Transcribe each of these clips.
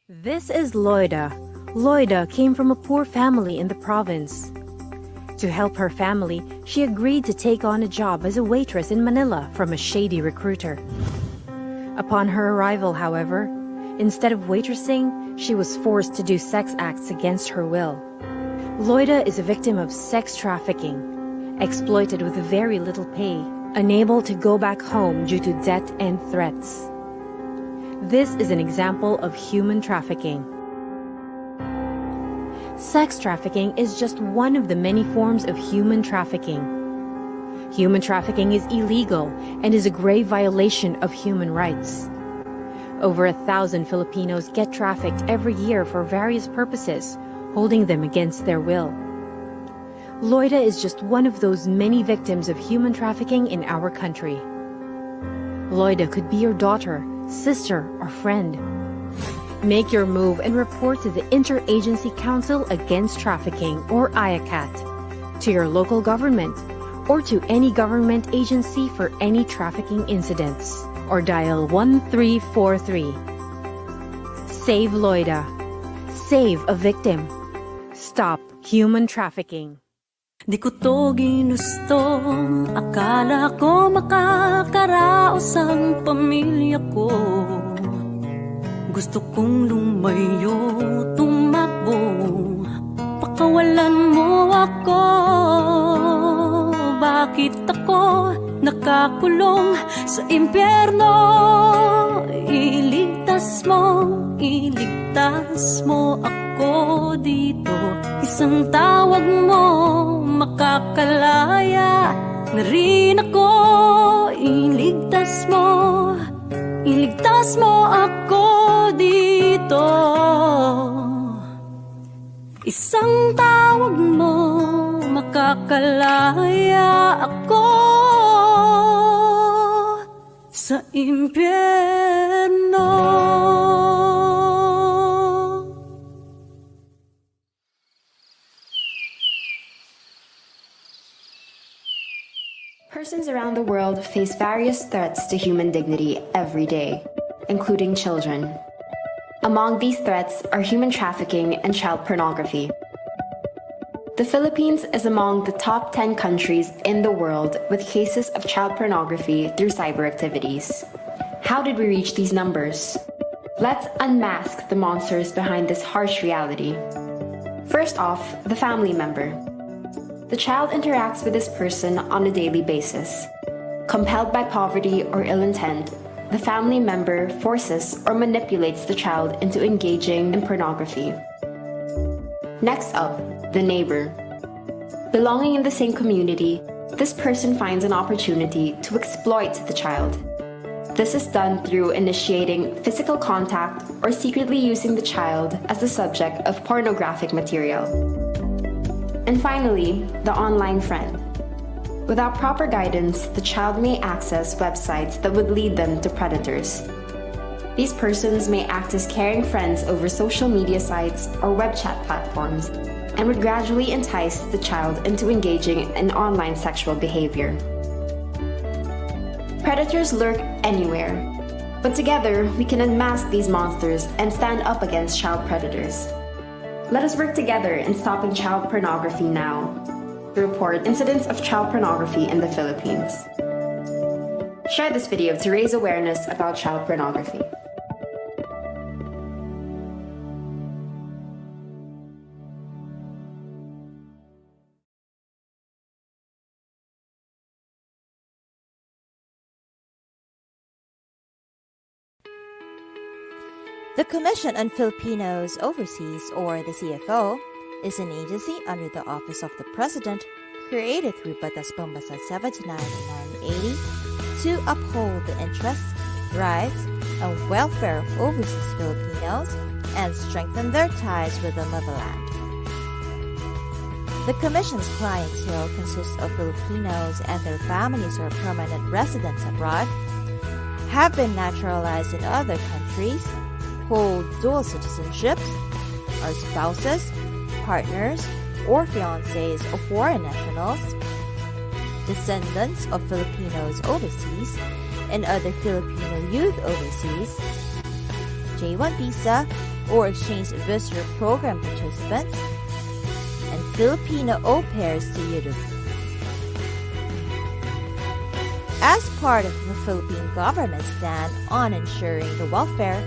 This is Loida. Loida came from a poor family in the province. To help her family, she agreed to take on a job as a waitress in Manila from a shady recruiter. Upon her arrival, however, instead of waitressing, she was forced to do sex acts against her will. Loida is a victim of sex trafficking, exploited with very little pay, unable to go back home due to debt and threats. This is an example of human trafficking. Sex trafficking is just one of the many forms of human trafficking. Human trafficking is illegal and is a grave violation of human rights. Over 1,000 Filipinos get trafficked every year for various purposes, holding them against their will. Loida is just one of those many victims of human trafficking in our country. Loida could be your daughter, sister, or friend. Make your move and report to the Interagency Council Against Trafficking, or IACAT, to your local government, or to any government agency for any trafficking incidents, or dial 1343. Save Loida. Save a victim. Stop human trafficking. Di ko to ginusto, akala ko makakaraos ang pamilya ko. Gusto kong lumayo, tumakbo, pakawalan mo ako. Bakit ako nakakulong sa impyerno? Iligtas mo ako dito. Isang tawag mo makakalaya na rin ako. Iligtas mo ako dito. Isang tawag mo makakalaya ako sa impyerno. Persons around the world face various threats to human dignity every day, including children. Among these threats are human trafficking and child pornography. The Philippines is among the top 10 countries in the world with cases of child pornography through cyber activities. How did we reach these numbers? Let's unmask the monsters behind this harsh reality. First off, the family member. The child interacts with this person on a daily basis. Compelled by poverty or ill intent, the family member forces or manipulates the child into engaging in pornography. Next up, the neighbor. Belonging in the same community, this person finds an opportunity to exploit the child. This is done through initiating physical contact or secretly using the child as the subject of pornographic material. And finally, the online friend. Without proper guidance, the child may access websites that would lead them to predators. These persons may act as caring friends over social media sites or web chat platforms and would gradually entice the child into engaging in online sexual behavior. Predators lurk anywhere, but together we can unmask these monsters and stand up against child predators. Let us work together in stopping child pornography now. To report incidents of child pornography in the Philippines. Share this video to raise awareness about child pornography. The Commission on Filipinos Overseas, or the CFO, is an agency under the Office of the President created through Batas Pambansa 79 and 980 to uphold the interests, rights, and welfare of overseas Filipinos and strengthen their ties with the motherland. The Commission's clientele consists of Filipinos and their families or permanent residents abroad, have been naturalized in other countries, hold dual citizenships, are spouses, partners, or fiancés of foreign nationals, descendants of Filipinos overseas, and other Filipino youth overseas, J-1 visa or exchange visitor program participants, and Filipino au pairs to Europe. As part of the Philippine government's stand on ensuring the welfare,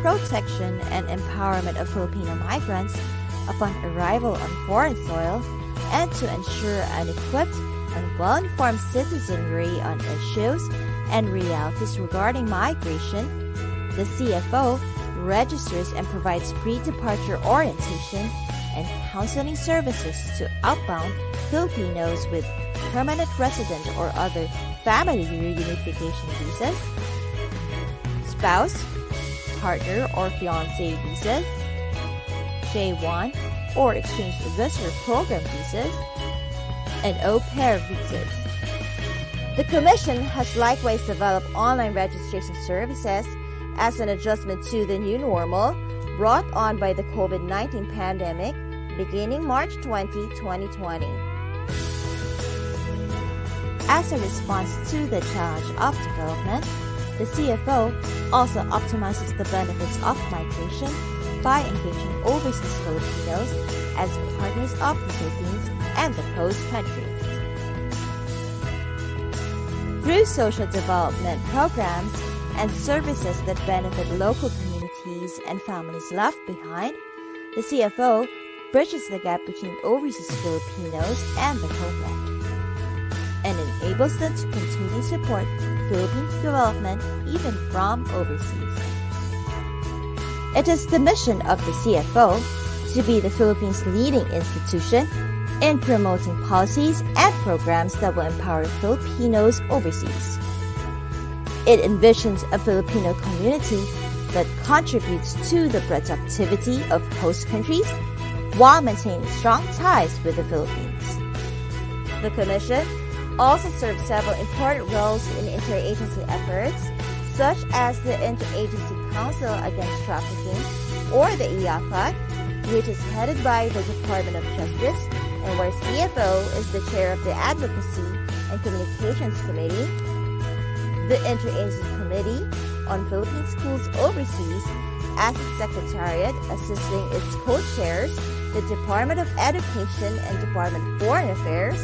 protection, and empowerment of Filipino migrants upon arrival on foreign soil, and to ensure an equipped and well-informed citizenry on issues and realities regarding migration, the CFO registers and provides pre-departure orientation and counseling services to outbound Filipinos with permanent resident or other family reunification visas, spouse, partner, or fiancé visas, J-1 or exchange visitor program visas, and au pair visas. The Commission has likewise developed online registration services as an adjustment to the new normal brought on by the COVID-19 pandemic beginning March 20, 2020. As a response to the challenge of development, the CFO also optimizes the benefits of migration by engaging overseas Filipinos as partners of the Philippines and the host countries. Through social development programs and services that benefit local communities and families left behind, the CFO bridges the gap between overseas Filipinos and the homeland, and enables them to continue to support Philippine development even from overseas. It is the mission of the CFO to be the Philippines' leading institution in promoting policies and programs that will empower Filipinos overseas. It envisions a Filipino community that contributes to the productivity of host countries while maintaining strong ties with the Philippines. The Commission also serves several important roles in interagency efforts, such as the Interagency Council Against Trafficking, or the IACAT, which is headed by the Department of Justice, and where CFO is the chair of the Advocacy and Communications Committee, the Interagency Committee on Philippine Schools Overseas, as its secretariat, assisting its co-chairs, the Department of Education and Department of Foreign Affairs,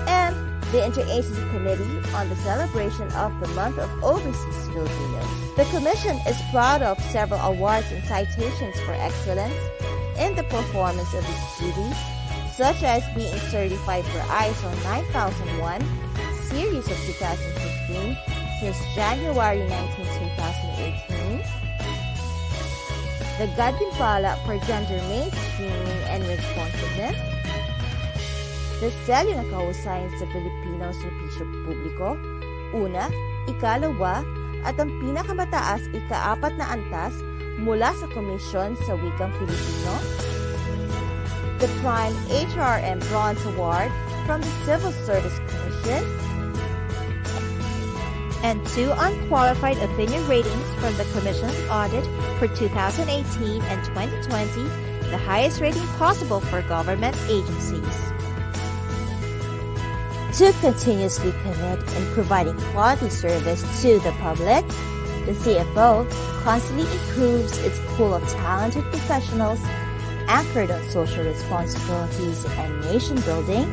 and the Interagency Committee on the celebration of the Month of Overseas Filipinos. The Commission is proud of several awards and citations for excellence in the performance of its duties, such as being certified for ISO 9001 Series of 2015 since January 19, 2018, the Gantimpala for Gender Mainstreaming and Responsiveness, the Selyo ng Kahusayan sa Filipino Serbisyo Publiko, una, ikalawa, at ang pinakamataas ika-4 na antas mula sa Komisyon sa Wikang Filipino, the Prime HRM Bronze Award from the Civil Service Commission, and 2 unqualified opinion ratings from the Commission's audit for 2018 and 2020, the highest rating possible for government agencies. To continuously commit in providing quality service to the public, the CFO constantly improves its pool of talented professionals anchored on social responsibilities and nation building,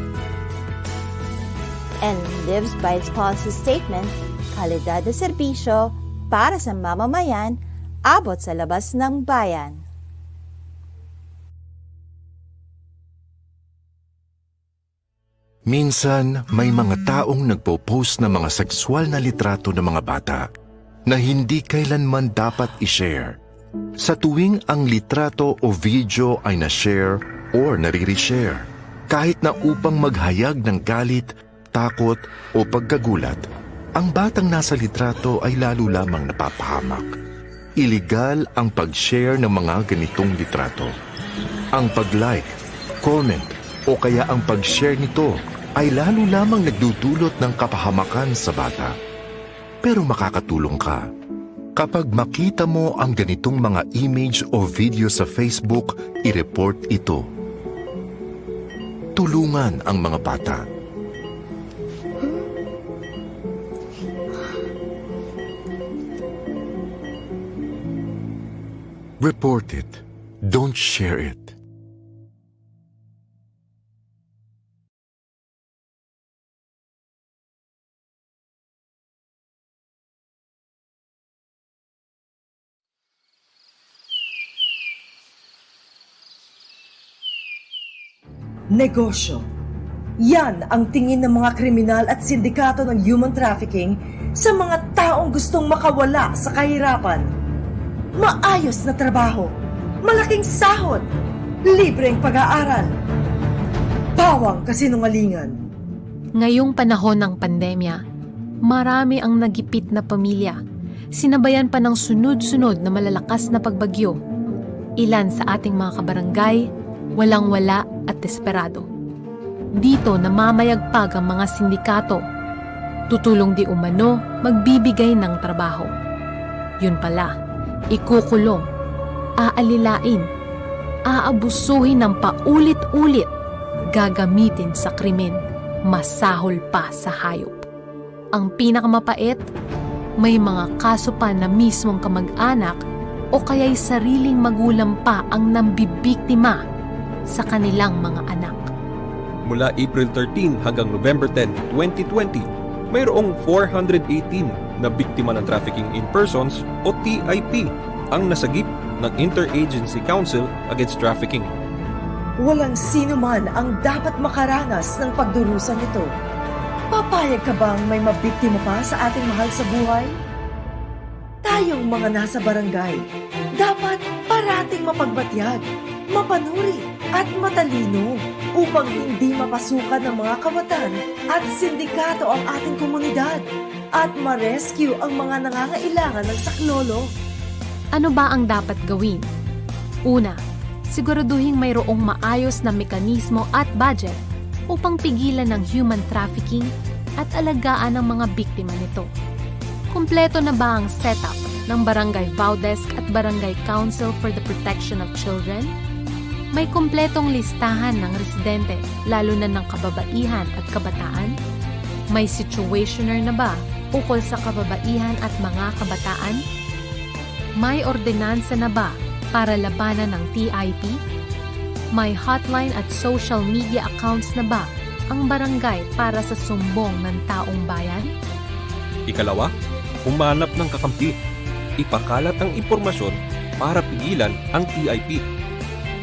and lives by its policy statement, kalidad na serbisyo para sa mamamayan, abot sa labas ng bayan. Minsan, may mga taong nagpo-post ng mga sexual na litrato ng mga bata na hindi kailanman dapat i-share. Sa tuwing ang litrato o video ay na-share or nare-reshare, kahit na upang maghayag ng galit, takot o pagkagulat, ang batang nasa litrato ay lalo lamang napapahamak. Iligal ang pag-share ng mga ganitong litrato. Ang pag-like, comment, o kaya ang pag-share nito ay lalo lamang nagdudulot ng kapahamakan sa bata. Pero makakatulong ka. Kapag makita mo ang ganitong mga image o video sa Facebook, i-report ito. Tulungan ang mga bata. Report it. Don't share it. Negosyo. Yan ang tingin ng mga kriminal at sindikato ng human trafficking sa mga taong gustong makawala sa kahirapan. Maayos na trabaho, malaking sahod, libreng pag-aaral, bawang kasinungalingan. Ngayong panahon ng pandemya, marami ang nagipit na pamilya. Sinabayan pa ng sunod-sunod na malalakas na pagbagyo. Ilan sa ating mga kabarangay, walang-wala at desperado. Dito namamayagpag ang mga sindikato. Tutulong di umano, magbibigay ng trabaho. Yun pala, ikukulong, aalilain, aabusuhin ng paulit-ulit, gagamitin sa krimen, masahol pa sa hayop. Ang pinakamapait, may mga kaso pa na mismong kamag-anak o kaya'y sariling magulang pa ang nambibiktima sa kanilang mga anak. Mula April 13 hanggang November 10, 2020, mayroong 418 na biktima ng trafficking in persons o TIP ang nasagip ng Interagency Council Against Trafficking. Walang sino man ang dapat makaranas ng pagdurusa nito. Papayag ka bang may mabiktima pa sa ating mahal sa buhay? Tayong mga nasa barangay, dapat parating mapagbatyag, mapanuri at matalino upang hindi mapasukan ng mga kawatan at sindikato ang ating komunidad at ma-rescue ang mga nangangailangan ng saklolo. Ano ba ang dapat gawin? Una, siguraduhin mayroong maayos na mekanismo at budget upang pigilan ng human trafficking at alagaan ang mga biktima nito. Kumpleto na ba ang setup ng Barangay Baudesk at Barangay Council for the Protection of Children? May kumpletong listahan ng residente, lalo na ng kababaihan at kabataan? May situationer na ba ukol sa kababaihan at mga kabataan? May ordinansa na ba para labanan ng TIP? May hotline at social media accounts na ba ang barangay para sa sumbong ng taong bayan? Ikalawa, humanap ng kakampi. Ipakalat ang impormasyon para pigilan ang TIP.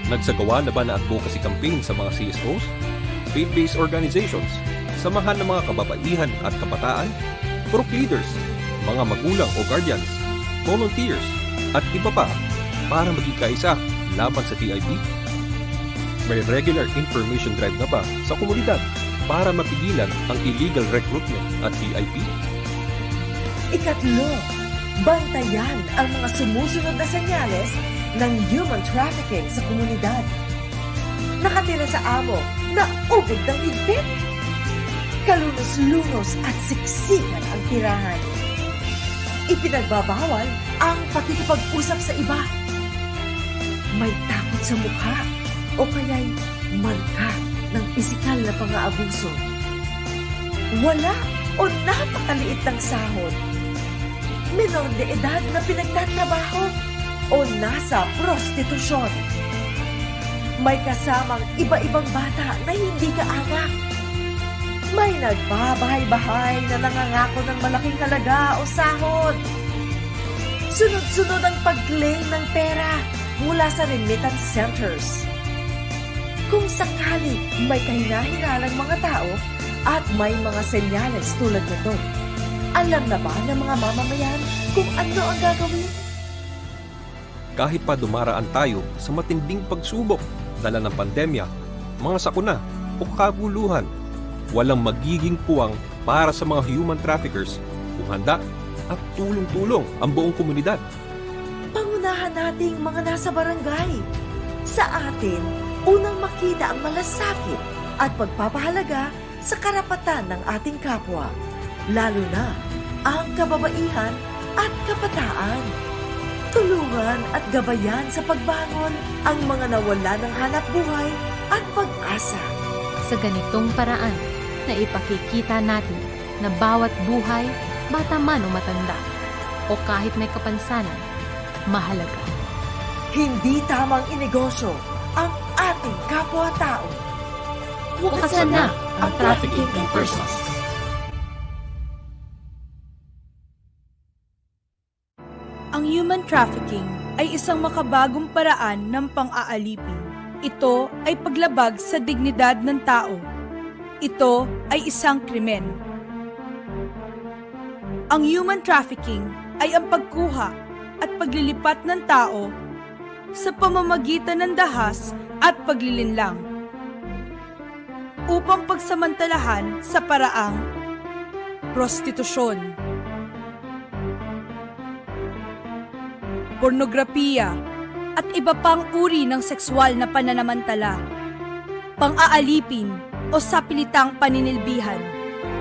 Nagsagawa na ba na advocacy campaign sa mga CSOs, faith-based organizations, samahan ng mga kababaihan at kabataan, group leaders, mga magulang o guardians, volunteers, at iba pa para maging kaisa laban sa TIP? May regular information drive na ba sa komunidad para mapigilan ang illegal recruitment at TIP? Ikatlo, bantayan ang mga sumusunod na senyales ng human trafficking sa komunidad. Nakatira sa amo na ubod ng higpit. Kalunos-lunos at siksikan ang tirahan. Ipinagbabawal ang pakikipag-usap sa iba. May takot sa mukha o kaya'y marka ng pisikal na pang-aabuso. Wala o napakaliit ng sahod. Menor de edad na pinagtatrabaho o nasa prostitusyon. May kasamang iba-ibang bata na hindi kaanak. May nagbabahay-bahay na nangangako ng malaking halaga o sahod. Sunod-sunod ang pag-claim ng pera mula sa remittance centers. Kung sakali may kahinahinalang mga tao at may mga senyales tulad nito, alam na ba ng mga mamamayan kung ano ang gagawin? Kahit pa dumaraan tayo sa matinding pagsubok dala ng pandemya, mga sakuna o kaguluhan, walang magiging puwang para sa mga human traffickers kung handa at tulong-tulong ang buong komunidad. Pangunahan nating mga nasa barangay. Sa atin, unang makita ang malasakit at pagpapahalaga sa karapatan ng ating kapwa, lalo na ang kababaihan at kabataan. Tulungan at gabayan sa pagbangon ang mga nawala ng hanap buhay at pag-asa. Sa ganitong paraan na ipakikita natin na bawat buhay, bata man o matanda, o kahit may kapansanan, mahalaga. Hindi tamang inegosyo ang ating kapwa-tao. Wakasan na ang trafficking in persons. Ang human trafficking ay isang makabagong paraan ng pang-aalipin. Ito ay paglabag sa dignidad ng tao. Ito ay isang krimen. Ang human trafficking ay ang pagkuha at paglilipat ng tao sa pamamagitan ng dahas at paglilinlang upang pagsamantalahan sa paraang prostitusyon, pornografiya, at iba pang uri ng sexual na pananamantala, pang-aalipin o sapilitang paninilbihan,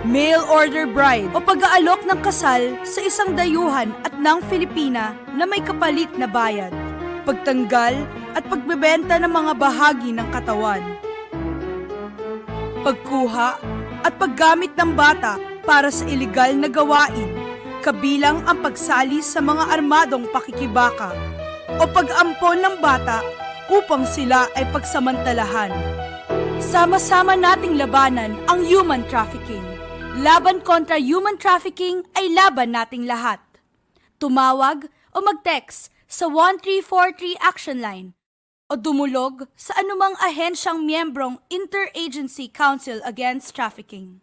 mail order bride o pag-aalok ng kasal sa isang dayuhan at ng Filipina na may kapalit na bayad, pagtanggal at pagbebenta ng mga bahagi ng katawan, pagkuha at paggamit ng bata para sa ilegal na gawain, kabilang ang pagsali sa mga armadong pakikibaka o pag-ampon ng bata upang sila ay pagsamantalahan. Sama-sama nating labanan ang human trafficking. Laban kontra human trafficking ay laban nating lahat. Tumawag o mag-text sa 1343 Action Line o dumulog sa anumang ahensyang miyembrong Interagency Council Against Trafficking.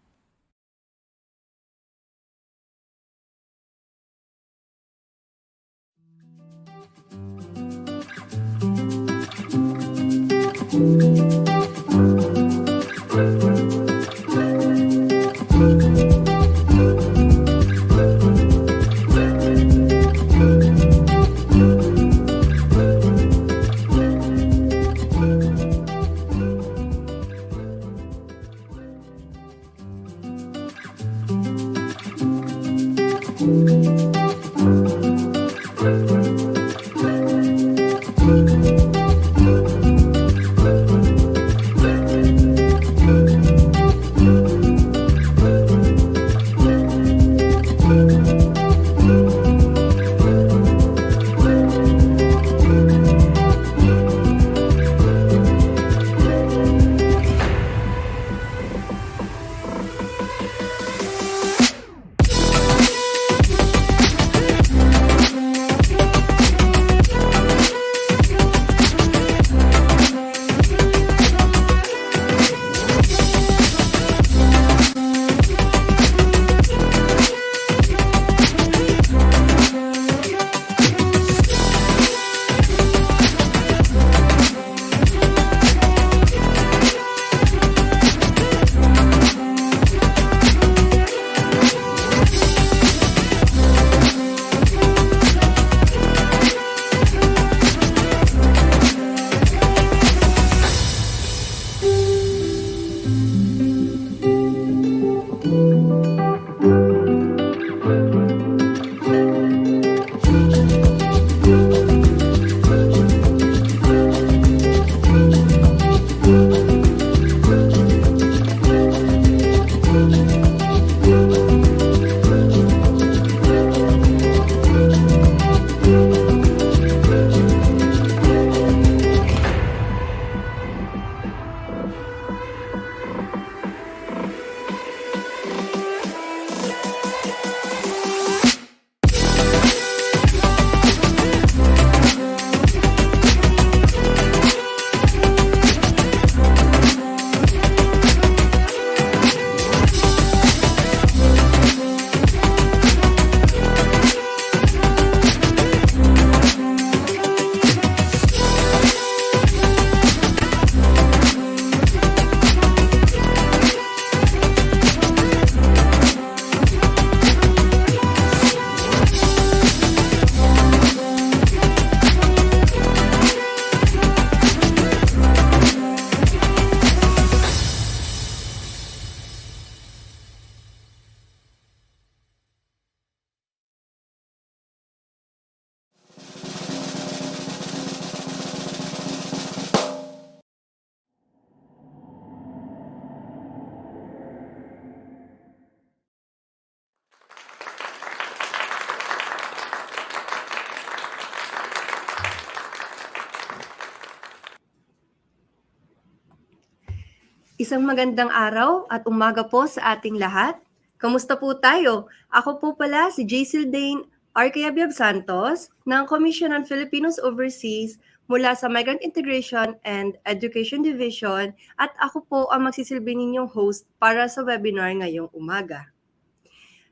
Isang magandang araw at umaga po sa ating lahat. Kamusta po tayo? Ako po pala si Jacel Dane Arcayabyab Santos ng Commission on Filipinos Overseas mula sa Migrant Integration and Education Division at ako po ang magsisilbi ninyong host para sa webinar ngayong umaga.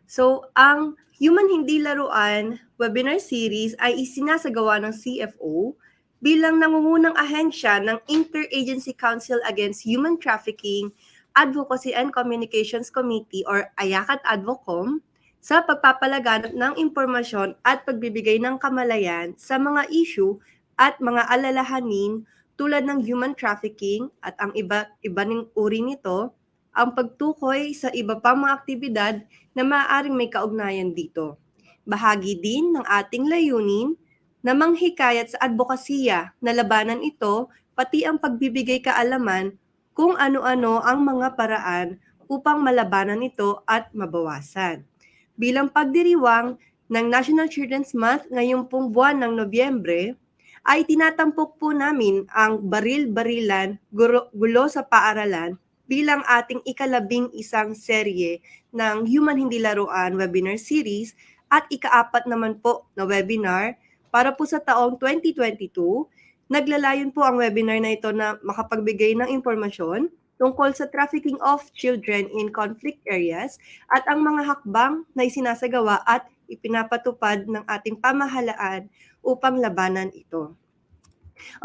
So, ang Human Hindi Laruan webinar series ay isinasagawa ng CFO bilang nangungunang ahensya ng Interagency Council Against Human Trafficking, Advocacy and Communications Committee or AYACAT Advocom sa pagpapalaganap ng impormasyon at pagbibigay ng kamalayan sa mga issue at mga alalahanin tulad ng human trafficking at ang iba ning uri nito, ang pagtukoy sa iba pang mga aktibidad na maaaring may kaugnayan dito. Bahagi din ng ating layunin na manghikayat sa advokasya na labanan ito, pati ang pagbibigay kaalaman kung ano-ano ang mga paraan upang malabanan ito at mabawasan. Bilang pagdiriwang ng National Children's Month ngayong pong buwan ng Nobyembre, ay tinatampok po namin ang baril-barilan, gulo sa paaralan bilang ating ika-11 serye ng Human Hindi Laruan webinar series at ika-4 naman po na webinar para po sa taong 2022, naglalayon po ang webinar na ito na makapagbigay ng impormasyon tungkol sa trafficking of children in conflict areas at ang mga hakbang na isinasagawa at ipinapatupad ng ating pamahalaan upang labanan ito.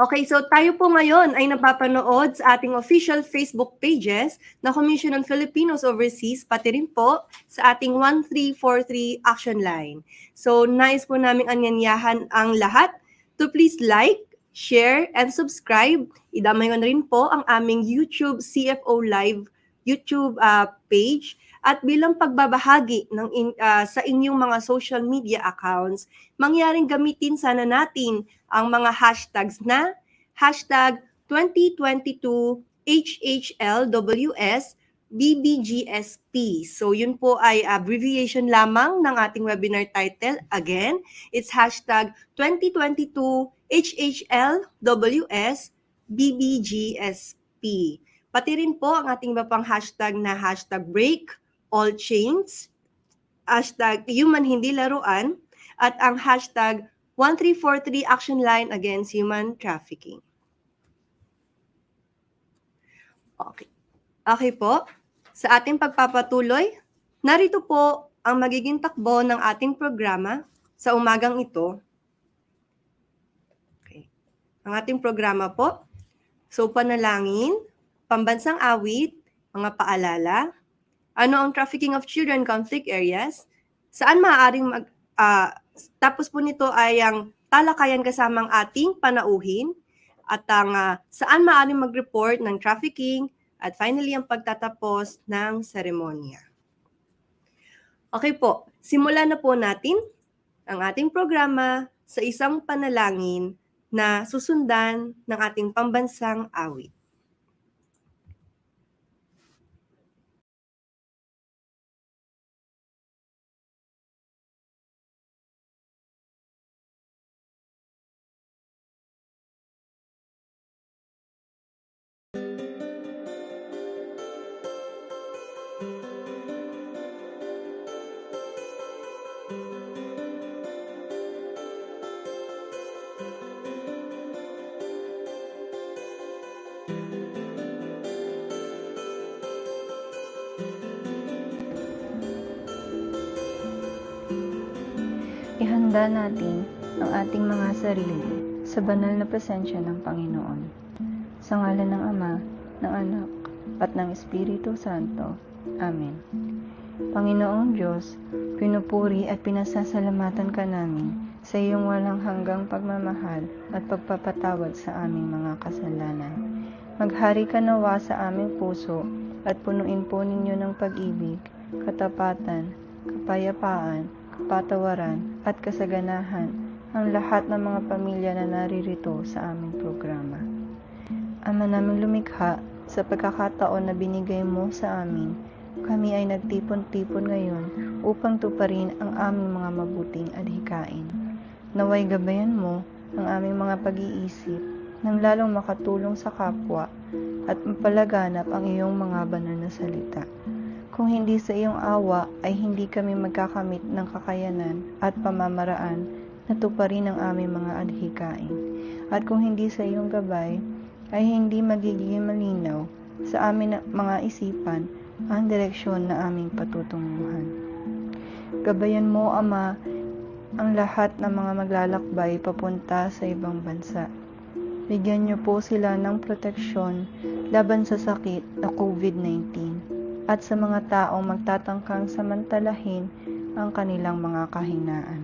Okay, so tayo po ngayon ay napapanood sa ating official Facebook pages na Commission on Filipinos Overseas, pati rin po sa ating 1343 action line. So, nice po naming anyanyahan ang lahat to please like, share, and subscribe. Idamay ko na rin po ang aming YouTube CFO Live YouTube page at bilang pagbabahagi ng sa inyong mga social media accounts, mangyaring gamitin sana natin ang mga hashtags na hashtag 2022 HHLWS BBGSP. So yun po ay abbreviation lamang ng ating webinar title. Again, it's hashtag 2022 HHLWS BBGSP. Pati rin po ang ating iba pang hashtag na hashtag break all chains, hashtag human hindi laruan, at ang hashtag 1343 action line against human trafficking. Okay po. Sa ating pagpapatuloy, narito po ang magiging takbo ng ating programa sa umagang ito. Okay. Ang ating programa po, so panalangin, pambansang awit, mga paalala, ano ang trafficking of children conflict areas, saan maaaring tapos po nito ay ang talakayan kasamang ating panauhin at ang saan maaaring mag-report ng trafficking at finally ang pagtatapos ng seremonya. Okay po, simulan na po natin ang ating programa sa isang panalangin na susundan ng ating pambansang awit. Ihanda natin ang ating mga sarili sa banal na presensya ng Panginoon. Sa ngalan ng Ama, ng Anak, at ng Espiritu Santo. Amen. Panginoong Diyos, pinupuri at pinasasalamatan ka namin sa iyong walang hanggang pagmamahal at pagpapatawad sa aming mga kasalanan. Maghari ka nawa sa aming puso at punuin po ninyo ng pag-ibig, katapatan, kapayapaan, kapatawaran at kasaganahan ang lahat ng mga pamilya na naririto sa aming programa. Ama naming lumikha, sa pagkakataon na binigay mo sa amin, kami ay nagtipon-tipon ngayon upang tuparin ang aming mga mabuting adhikain. Naway gabayan mo ang aming mga pag-iisip nang lalong makatulong sa kapwa at mapalaganap ang iyong mga banal na salita. Kung hindi sa iyong awa ay hindi kami magkakamit ng kakayanan at pamamaraan na tuparin ang aming mga adhikain. At kung hindi sa iyong gabay ay hindi magiging malinaw sa amin mga isipan ang direksyon na aming patutunguhan. Gabayan mo, Ama, ang lahat ng mga maglalakbay papunta sa ibang bansa. Bigyan niyo po sila ng proteksyon laban sa sakit na COVID-19 at sa mga taong magtatangkang samantalahin ang kanilang mga kahinaan.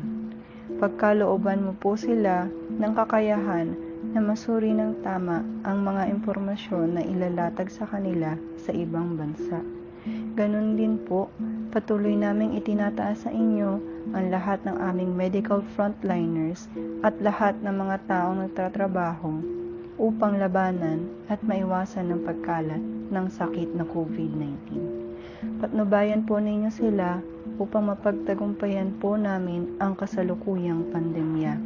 Pagkalooban mo po sila ng kakayahan na masuri ng tama ang mga impormasyon na ilalatag sa kanila sa ibang bansa. Ganon din po, patuloy naming itinataas sa inyo ang lahat ng aming medical frontliners at lahat ng mga taong nagtatrabaho upang labanan at maiwasan ng pagkalat ng sakit na COVID-19. Patnubayan po ninyo sila upang mapagtagumpayan po namin ang kasalukuyang pandemya.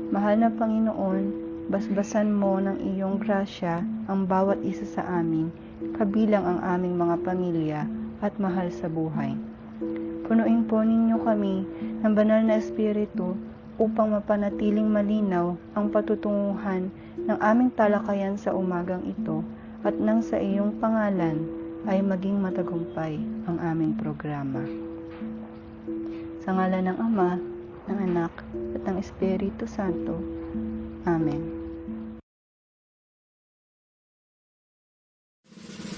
Mahal na Panginoon, basbasan mo ng iyong grasya ang bawat isa sa amin, kabilang ang aming mga pamilya at mahal sa buhay. Punuin po ninyo kami ng banal na Espiritu upang mapanatiling malinaw ang patutunguhan ng aming talakayan sa umagang ito at nang sa iyong pangalan ay maging matagumpay ang aming programa. Sa ngalan ng Ama, ng Anak, at ng Espiritu Santo. Amen.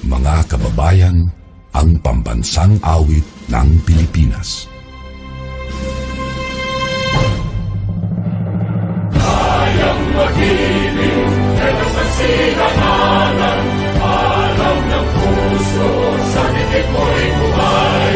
Mga kababayan, ang pambansang awit ng Pilipinas. Kayang magiging, etos ang silanganan, araw ng puso, sa titik mo'y buhay.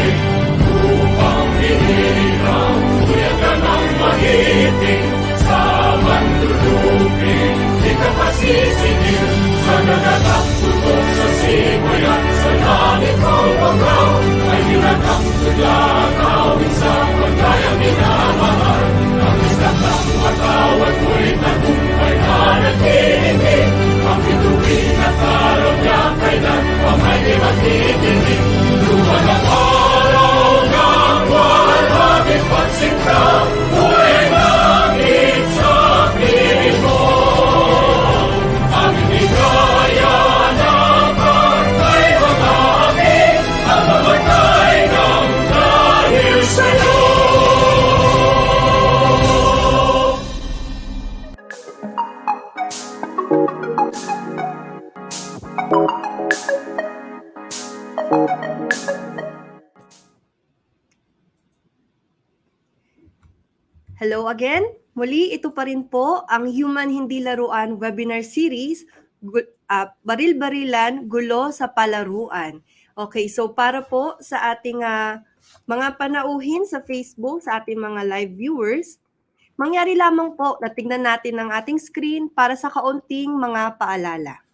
Upang hinirang, kuya ka ng mahiting, sa mandulupin, di ka pasisingil, sa nagataputok sa simoy at sa langit mo pagaw, ay hinatang tuglakawin sa pagkayang minamahal. Ang isang ng matawad mo'y tagumpay na nagtinig, ang bituin at araw niya kailan pamay di magtitinig. Luwa ng araw ng walang pagsinta, buhay langit sa piling mo. Ang bigaya na pagkay mamangin, ang mamatay ng dahil sa'yo. Hello again. Muli, ito pa rin po ang Human Hindi Laruan webinar series, Baril-Barilan, Gulo sa Palaruan. Okay, so para po sa ating mga panauhin sa Facebook, sa ating mga live viewers, mangyari lamang po na tingnan natin ang ating screen para sa kaunting mga paalala.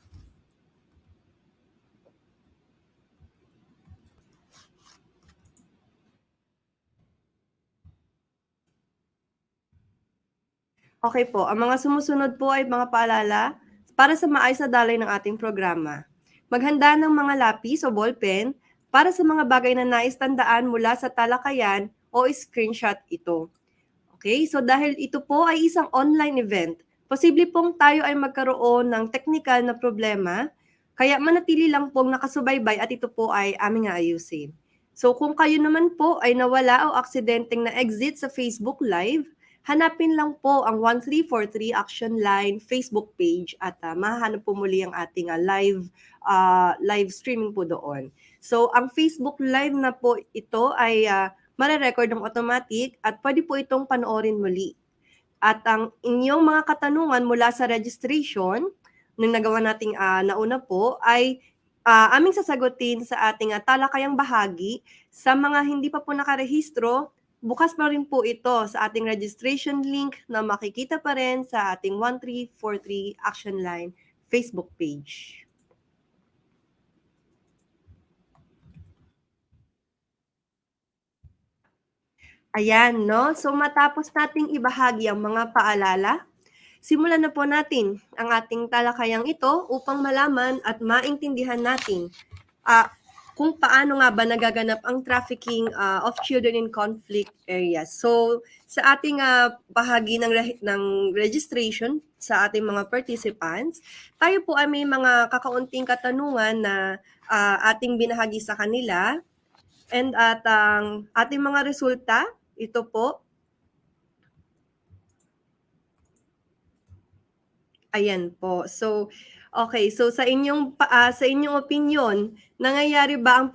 Okay po, ang mga sumusunod po ay mga paalala para sa maayos na dalay ng ating programa. Maghanda ng mga lapis o ballpen para sa mga bagay na nais tandaan mula sa talakayan o screenshot ito. Okay, so dahil ito po ay isang online event, posible pong tayo ay magkaroon ng technical na problema, kaya manatili lang pong nakasubaybay at ito po ay aming aayusin. So kung kayo naman po ay nawala o aksidenteng na-exit sa Facebook Live, hanapin lang po ang 1343 Action Line Facebook page at mahahanap po muli ang ating live streaming po doon. So ang Facebook Live na po ito ay mare-record ng automatic at pwede po itong panoorin muli. At ang inyong mga katanungan mula sa registration nung nagawa nating nauna po ay aming sasagutin sa ating talakayang bahagi. Sa mga hindi pa po nakarehistro, bukas pa rin po ito sa ating registration link na makikita pa rin sa ating 1343 Action Line Facebook page. Ayan, no? So matapos nating ibahagi ang mga paalala, simulan na po natin ang ating talakayang ito upang malaman at maintindihan natin kung paano nga ba nagaganap ang trafficking of children in conflict areas. So, sa ating bahagi ng registration sa ating mga participants, tayo po ay may mga kakaunting katanungan na ating binahagi sa kanila. And at ang ating mga resulta, ito po. Ayan po. So, okay. So, sa inyong opinion, nangyayari ba ang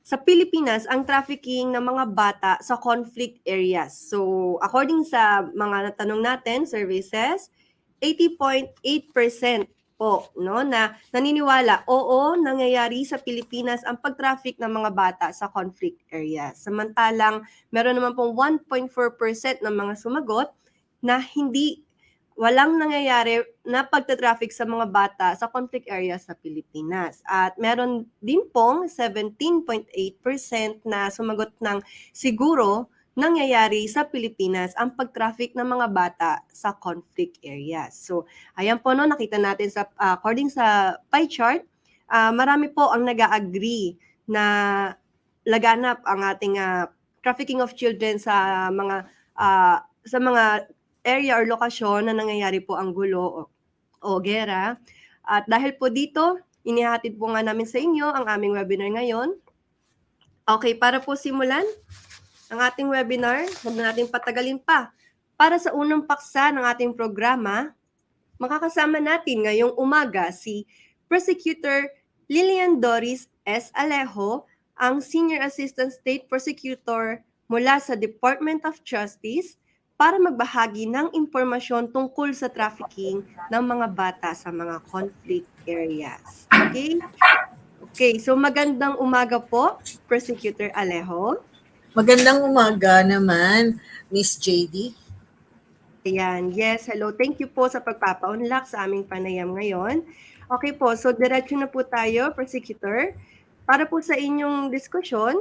sa Pilipinas ang trafficking ng mga bata sa conflict areas? So, according sa mga natanong natin, services, 80.8% po, no, na naniniwala, oo, nangyayari sa Pilipinas ang pag-traffic ng mga bata sa conflict areas. Samantalang, meron naman pong 1.4% ng mga sumagot na walang nangyayari na pagta-traffic sa mga bata sa conflict areas sa Pilipinas. At meron din pong 17.8% na sumagot ng siguro nangyayari sa Pilipinas ang pag-traffic ng mga bata sa conflict areas. So, ayan po, no, nakita natin according sa pie chart, marami po ang nag-agree na laganap ang ating trafficking of children sa mga area or lokasyon na nangyayari po ang gulo o gera. At dahil po dito, inihatid po nga namin sa inyo ang aming webinar ngayon. Okay, para po simulan ang ating webinar, huwag na natin patagalin pa. Para sa unang paksa ng ating programa, makakasama natin ngayong umaga si Prosecutor Lilian Doris S. Alejo, ang Senior Assistant State Prosecutor mula sa Department of Justice, para magbahagi ng impormasyon tungkol sa trafficking ng mga bata sa mga conflict areas. Okay? Okay, so magandang umaga po, Prosecutor Alejo. Magandang umaga naman, Miss JD. Ayan, yes, hello. Thank you po sa pagpapaunlak sa aming panayam ngayon. Okay po, so diretso na po tayo, Prosecutor. Para po sa inyong diskusyon,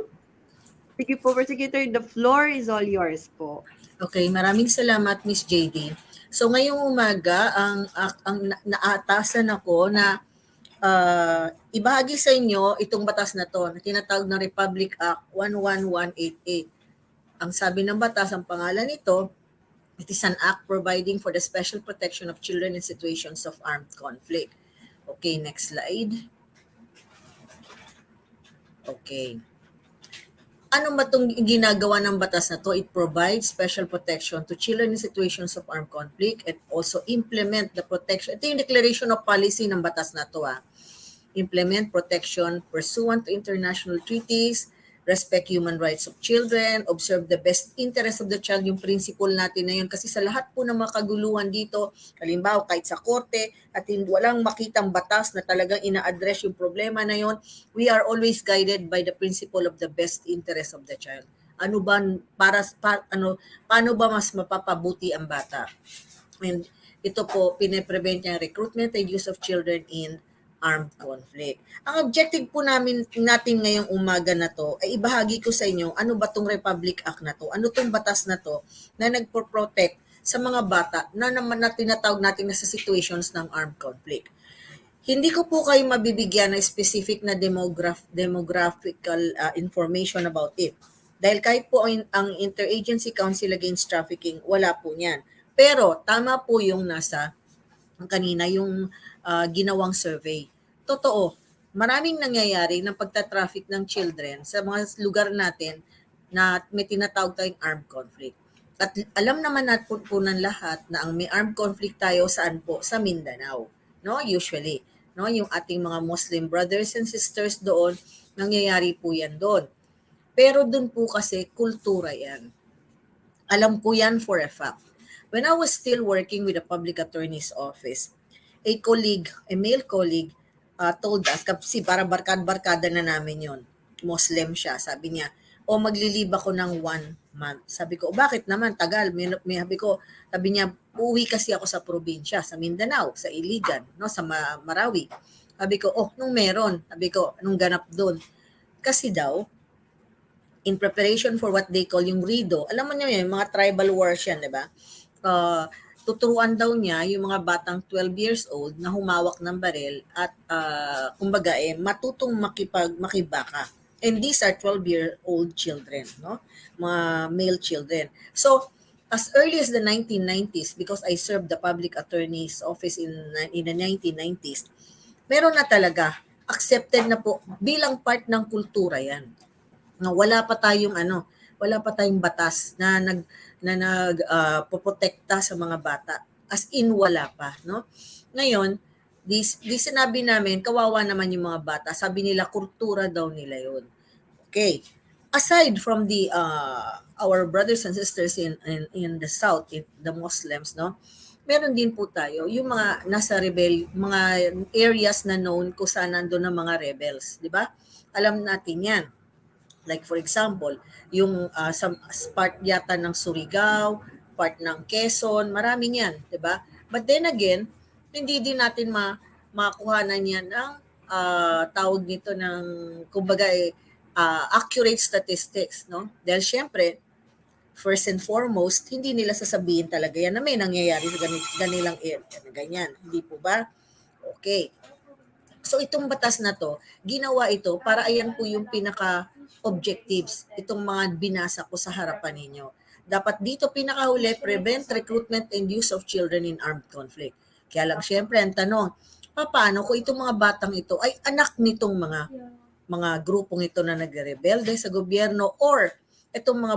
sige po, Prosecutor, the floor is all yours po. Okay, maraming salamat, Miss JD. So ngayong umaga, ang naatasan ako na ibahagi sa inyo itong batas na to na tinatawag na Republic Act 11188. Ang sabi ng batas, ang pangalan nito, it is an act providing for the special protection of children in situations of armed conflict. Okay, next slide. Okay. Ano ba itong ginagawa ng batas na to? It provides special protection to children in situations of armed conflict and also implement the protection. Ito yung declaration of policy ng batas na to. Implement protection pursuant to international treaties, respect human rights of children, observe the best interest of the child, yung principle natin na yun. Kasi sa lahat po ng mga kaguluhan dito, halimbawa kahit sa korte, at walang makitang batas na talagang ina-address yung problema na yun, we are always guided by the principle of the best interest of the child. Ano ba, paano ba mas mapapabuti ang bata? And ito po, pine-prevent niya recruitment and use of children in armed conflict. Ang objective po natin ngayong umaga na to ay ibahagi ko sa inyo ano ba tong Republic Act na to, ano tong batas na to na nagpo-protect sa mga bata na naman na tinatawag natin na sa situations ng armed conflict. Hindi ko po kayo mabibigyan ng specific na demographical information about it. Dahil kahit po ang Interagency Council Against Trafficking, wala po niyan. Pero tama po yung nasa kanina yung ginawang survey. Totoo, maraming nangyayari ng pagta-traffic ng children sa mga lugar natin na may tinatawag tayong armed conflict. At alam naman natin po ng lahat na ang may armed conflict tayo saan po? Sa Mindanao. No? Usually. No? Yung ating mga Muslim brothers and sisters doon, nangyayari po yan doon. Pero doon po kasi kultura yan. Alam ko yan for a fact. When I was still working with the public attorney's office, a male colleague, told us, kasi para barkada na namin yon, Muslim siya, sabi niya, maglilib ako ng 1 month. Sabi ko, bakit naman, tagal. Sabi niya, uuwi kasi ako sa probinsya, sa Mindanao, sa Iligan, no, sa Marawi. Sabi ko, nung meron. Sabi ko, nung ganap doon. Kasi daw, in preparation for what they call yung RIDO, alam mo niyo yun, mga tribal wars yan, di ba? tuturuan daw niya yung mga batang 12 years old na humawak ng baril at kumbaga matutong makibaka. And these are 12-year-old children, no? Mga male children. So, as early as the 1990s, because I served the public attorney's office in the 1990s, meron na talaga, accepted na po bilang part ng kultura yan. Na wala pa tayong batas na poprotekta sa mga bata. As in wala pa, no? Ngayon, di sinabi namin kawawa naman yung mga bata. Sabi nila kultura daw nila 'yon. Okay. Aside from the our brothers and sisters in the south, the Muslims, no? Meron din po tayo yung mga nasa mga areas na known kung saan nandoon ang mga rebels, di ba? Alam natin 'yan. Like for example, yung part yata ng Surigao, part ng Quezon, marami niyan, 'di ba? But then again, hindi din natin makuhanan yan ng tawag nito ng kumbaga accurate statistics, no? Dahil syempre, first and foremost, hindi nila sasabihin talaga yan na may nangyayari sa ganilang area, ganyan. Hindi po ba? Okay. So itong batas na to, ginawa ito para ayan po yung pinaka-objectives, itong mga binasa ko sa harapan ninyo. Dapat dito pinakahuli, prevent recruitment and use of children in armed conflict. Kaya lang syempre ang tanong, paano kung itong mga batang ito ay anak nitong mga grupong ito na nagre-rebelde sa gobyerno or itong mga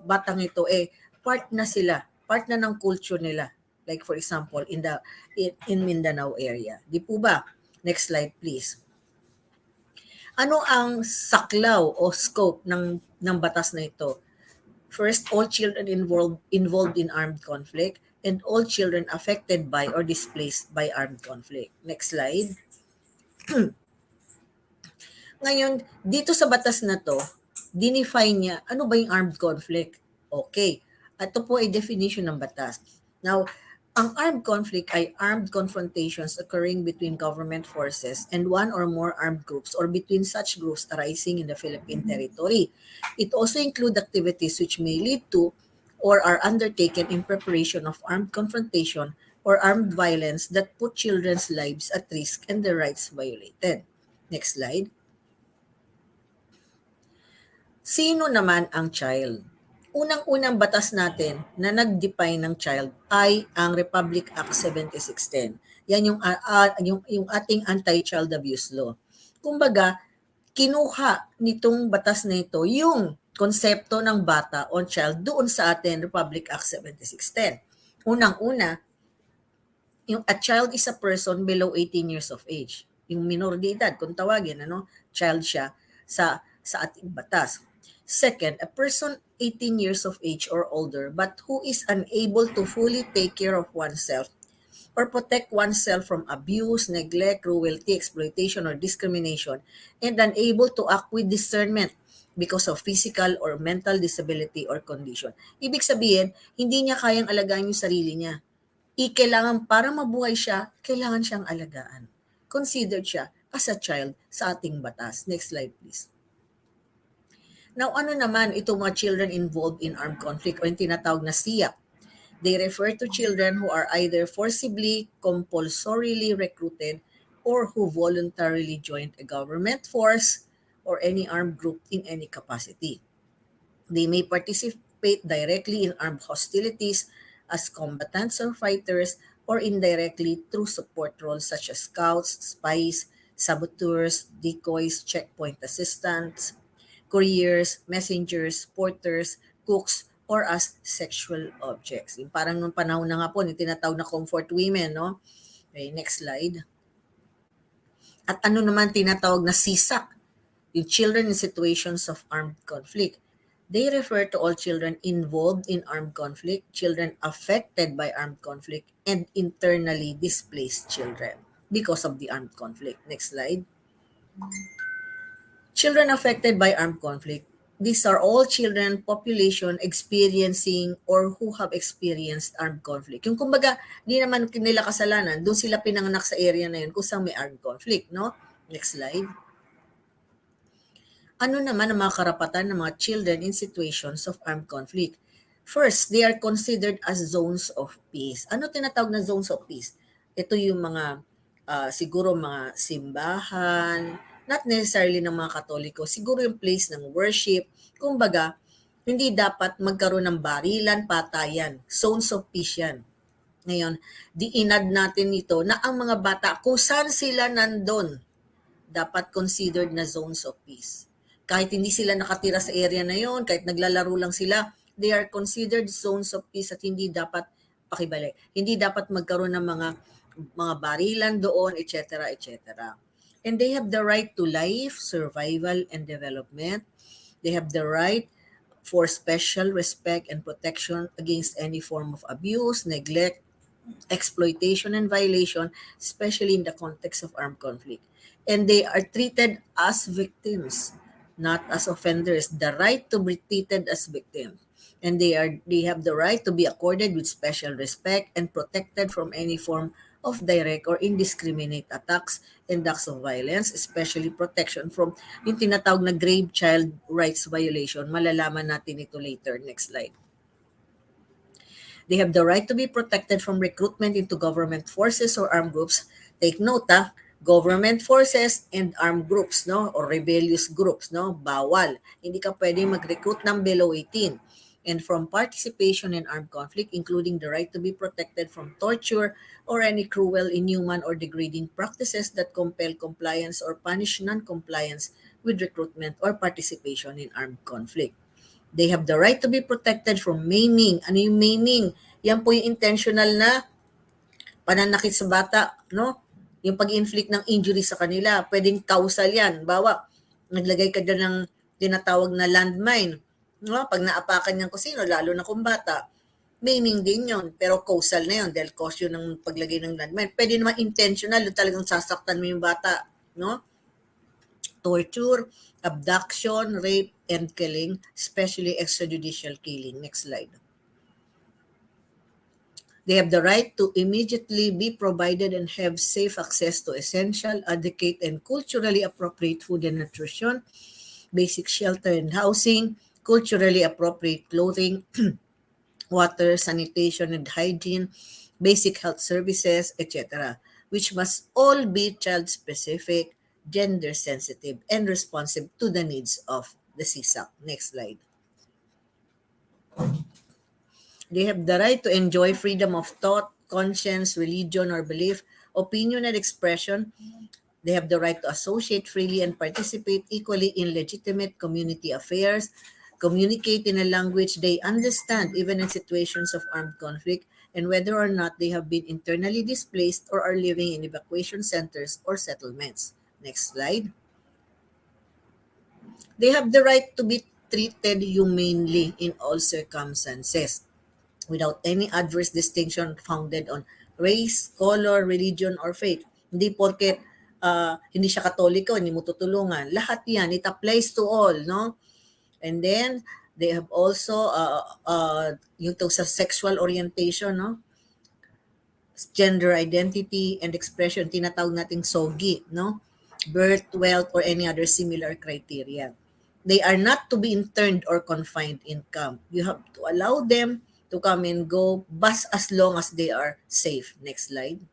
batang ito part na sila, part na ng culture nila. Like for example, in Mindanao area. Di po ba? Next slide, please. Ano ang saklaw o scope ng batas na ito? First, all children involved in armed conflict and all children affected by or displaced by armed conflict. Next slide. Ngayon, dito sa batas na to, dinefine niya ano ba yung armed conflict. Okay. Ito po ay definition ng batas. Now, ang armed conflict ay armed confrontations occurring between government forces and one or more armed groups or between such groups arising in the Philippine territory. It also includes activities which may lead to or are undertaken in preparation of armed confrontation or armed violence that put children's lives at risk and their rights violated. Next slide. Sino naman ang child? Unang-unang batas natin na nag-define ng child ay ang Republic Act 7610. Yan yung ating anti-child abuse law. Kumbaga, kinuha nitong batas na ito yung konsepto ng bata o child doon sa atin Republic Act 7610. Unang-una, a child is a person below 18 years of age. Yung minor de edad, kung tawagin, child siya sa ating batas. Second, a person 18 years of age or older but who is unable to fully take care of oneself or protect oneself from abuse, neglect, cruelty, exploitation, or discrimination and unable to act with discernment because of physical or mental disability or condition. Ibig sabihin, hindi niya kayang alagaan yung sarili niya. Kailangan para mabuhay siya, kailangan siyang alagaan. Considered siya as a child sa ating batas. Next slide, please. Now, ano naman itong mga children involved in armed conflict o yung tinatawag na SIAC? They refer to children who are either forcibly, compulsorily recruited or who voluntarily joined a government force or any armed group in any capacity. They may participate directly in armed hostilities as combatants or fighters or indirectly through support roles such as scouts, spies, saboteurs, decoys, checkpoint assistants, couriers, messengers, porters, cooks, or as sexual objects. Yung parang nung panahon na nga po, yung tinatawag na comfort women, no? Okay, next slide. At ano naman tinatawag na CSAC? Yung children in situations of armed conflict. They refer to all children involved in armed conflict, children affected by armed conflict, and internally displaced children because of the armed conflict. Next slide. Children affected by armed conflict. These are all children population experiencing or who have experienced armed conflict. Yung kumbaga, di naman nila kasalanan, doon sila pinanganak sa area na yun kung saan may armed conflict, no? Next slide. Ano naman ang mga karapatan ng mga children in situations of armed conflict? First, they are considered as zones of peace. Ano tinatawag na zones of peace? Ito yung mga siguro mga simbahan, not necessarily ng mga Katoliko, siguro yung place ng worship. Kumbaga, hindi dapat magkaroon ng barilan, patayan. Zones of peace yan. Ngayon, di-inad natin ito na ang mga bata, kung saan sila nandun, dapat considered na zones of peace. Kahit hindi sila nakatira sa area na yon, kahit naglalaro lang sila, they are considered zones of peace at hindi dapat pakibalik. Hindi dapat magkaroon ng mga barilan doon, etc., etc. And they have the right to life, survival, and development. They have the right for special respect and protection against any form of abuse, neglect, exploitation, and violation, especially in the context of armed conflict. And they are treated as victims, not as offenders. The right to be treated as victims. And they have the right to be accorded with special respect and protected from any form of direct or indiscriminate attacks and acts of violence, especially protection from yung tinatawag na grave child rights violation. Malalaman natin ito later. Next slide. They have the right to be protected from recruitment into government forces or armed groups. Take note, government forces and armed groups, no, or rebellious groups, no, bawal. Hindi ka pwedeng mag-recruit ng below 18. And from participation in armed conflict, including the right to be protected from torture or any cruel, inhuman, or degrading practices that compel compliance or punish non-compliance with recruitment or participation in armed conflict. They have the right to be protected from maiming. Ano yung maiming? Yan po yung intentional na pananakit sa bata, no? Yung pag-inflict ng injury sa kanila. Pwedeng causal yan. Bawa, naglagay ka dyan ng tinatawag na landmine. No? Pag naapakan niyang kusino, lalo na kung bata, maiming din yon, pero causal na yon dahil cause yun ng paglagay ng landmine. Pwede naman intentional, yung talagang sasaktan mo yung bata. No? Torture, abduction, rape, and killing, especially extrajudicial killing. Next slide. They have the right to immediately be provided and have safe access to essential, adequate, and culturally appropriate food and nutrition, basic shelter and housing, culturally appropriate clothing, water, sanitation and hygiene, basic health services, etc., which must all be child-specific, gender-sensitive, and responsive to the needs of the CSAC. Next slide. They have the right to enjoy freedom of thought, conscience, religion, or belief, opinion, and expression. They have the right to associate freely and participate equally in legitimate community affairs, communicate in a language they understand even in situations of armed conflict, and whether or not they have been internally displaced or are living in evacuation centers or settlements. Next slide. They have the right to be treated humanely in all circumstances without any adverse distinction founded on race, color, religion, or faith. Hindi porket hindi siya Katoliko, hindi mo tutulungan. Lahat yan, it applies to all, no? And then, they have also yung sa sexual orientation, no? Gender identity and expression, tinatawag nating SOGI, no? Birth, wealth, or any other similar criteria. They are not to be interned or confined in camp. You have to allow them to come and go, but as long as they are safe. Next slide.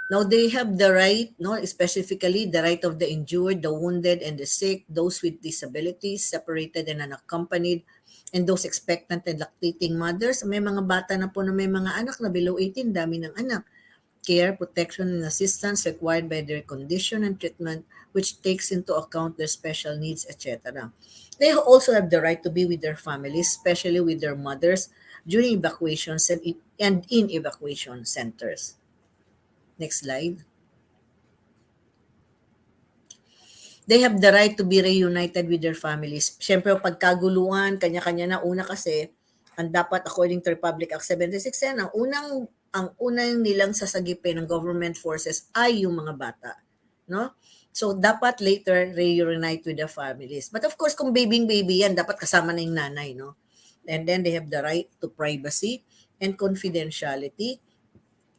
Now, they have the right, no, specifically the right of the injured, the wounded, and the sick, those with disabilities, separated and unaccompanied, and those expectant and lactating mothers. May mga bata na po na may mga anak na below 18, dami ng anak. Care, protection, and assistance required by their condition and treatment, which takes into account their special needs, etc. They also have the right to be with their families, especially with their mothers, during evacuations and in evacuation centers. Next slide. They have the right to be reunited with their families. Siyempre, pagkaguluhan, kanya-kanya na una kasi, ang dapat according to Republic Act 76, ang unang nilang sasagipin ng government forces ay yung mga bata. No? So, dapat later reunite with the families. But of course, kung baby yan, dapat kasama na yung nanay. No? And then they have the right to privacy and confidentiality.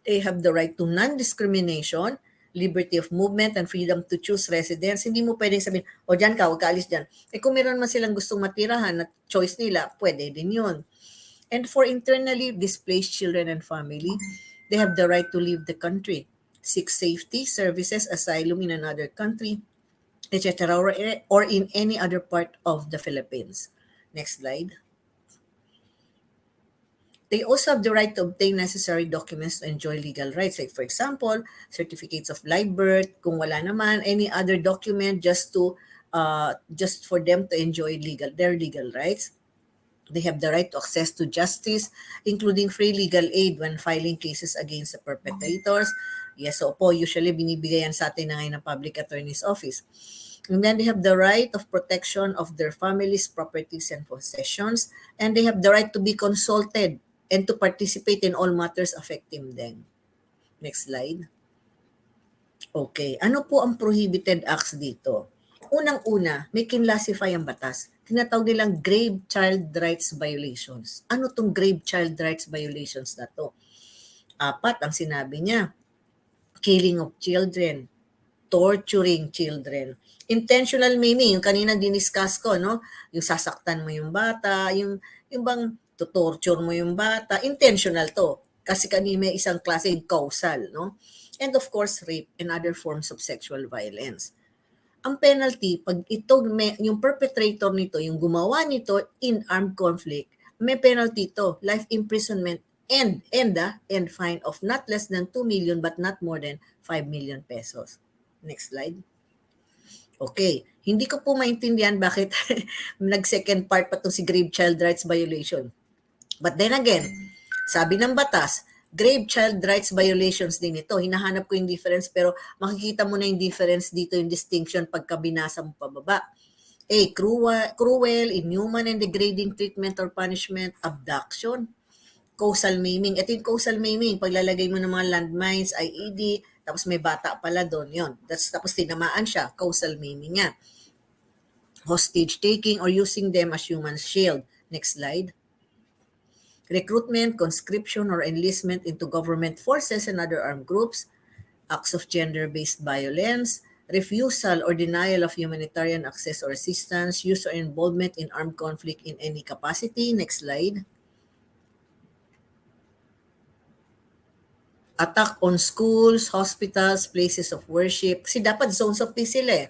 They have the right to non-discrimination, liberty of movement and freedom to choose residence. Hindi mo pwedeng sabihin, o dyan ka, huwag ka alis dyan. Kung meron man silang gustong matirahan at choice nila, pwede din yun. And for internally displaced children and family, they have the right to leave the country, seek safety, services, asylum in another country, etc., or in any other part of the Philippines. Next slide. They also have the right to obtain necessary documents to enjoy legal rights. Like for example, certificates of live birth, kung wala naman, any other document just for them to enjoy their legal rights. They have the right to access to justice, including free legal aid when filing cases against the perpetrators. Yes, so po, usually binibigay yan sa atin na ngayon ng Public Attorney's Office. And then they have the right of protection of their families, properties, and possessions. And they have the right to be consulted and to participate in all matters affecting them. Next slide. Okay, ano po ang prohibited acts dito? Unang-una, may kinlasify ang batas. Tinatawag nilang grave child rights violations. Ano tong grave child rights violations na to? 4 ang sinabi niya. Killing of children, torturing children, intentional maiming, yung kanina diniscuss ko, no? Yung sasaktan mo yung bata, yung bang to-torture mo yung bata, intentional to. Kasi kanina may isang klase yung causal, no? And of course, rape and other forms of sexual violence. Ang penalty, pag yung perpetrator nito, yung gumawa nito in armed conflict, may penalty to, life imprisonment and fine of not less than 2 million but not more than 5 million pesos. Next slide. Okay, hindi ko po maintindihan bakit nag-second part pa itong si grave child rights violation. But then again, sabi ng batas, grave child rights violations din ito. Hinahanap ko yung difference pero makikita mo na yung difference dito, yung distinction pagka binasa mo pababa. A. Cruel, inhuman and degrading treatment or punishment, abduction, causal maiming. Ito yung causal maiming, paglalagay mo ng mga landmines, IED, tapos may bata pala doon, yun. Tapos tinamaan siya, causal maiming nga. Hostage taking or using them as human shield. Next slide. Recruitment, conscription, or enlistment into government forces and other armed groups, acts of gender-based violence, refusal or denial of humanitarian access or assistance, use or involvement in armed conflict in any capacity. Next slide. Attack on schools, hospitals, places of worship. Kasi dapat zones of peace sila eh.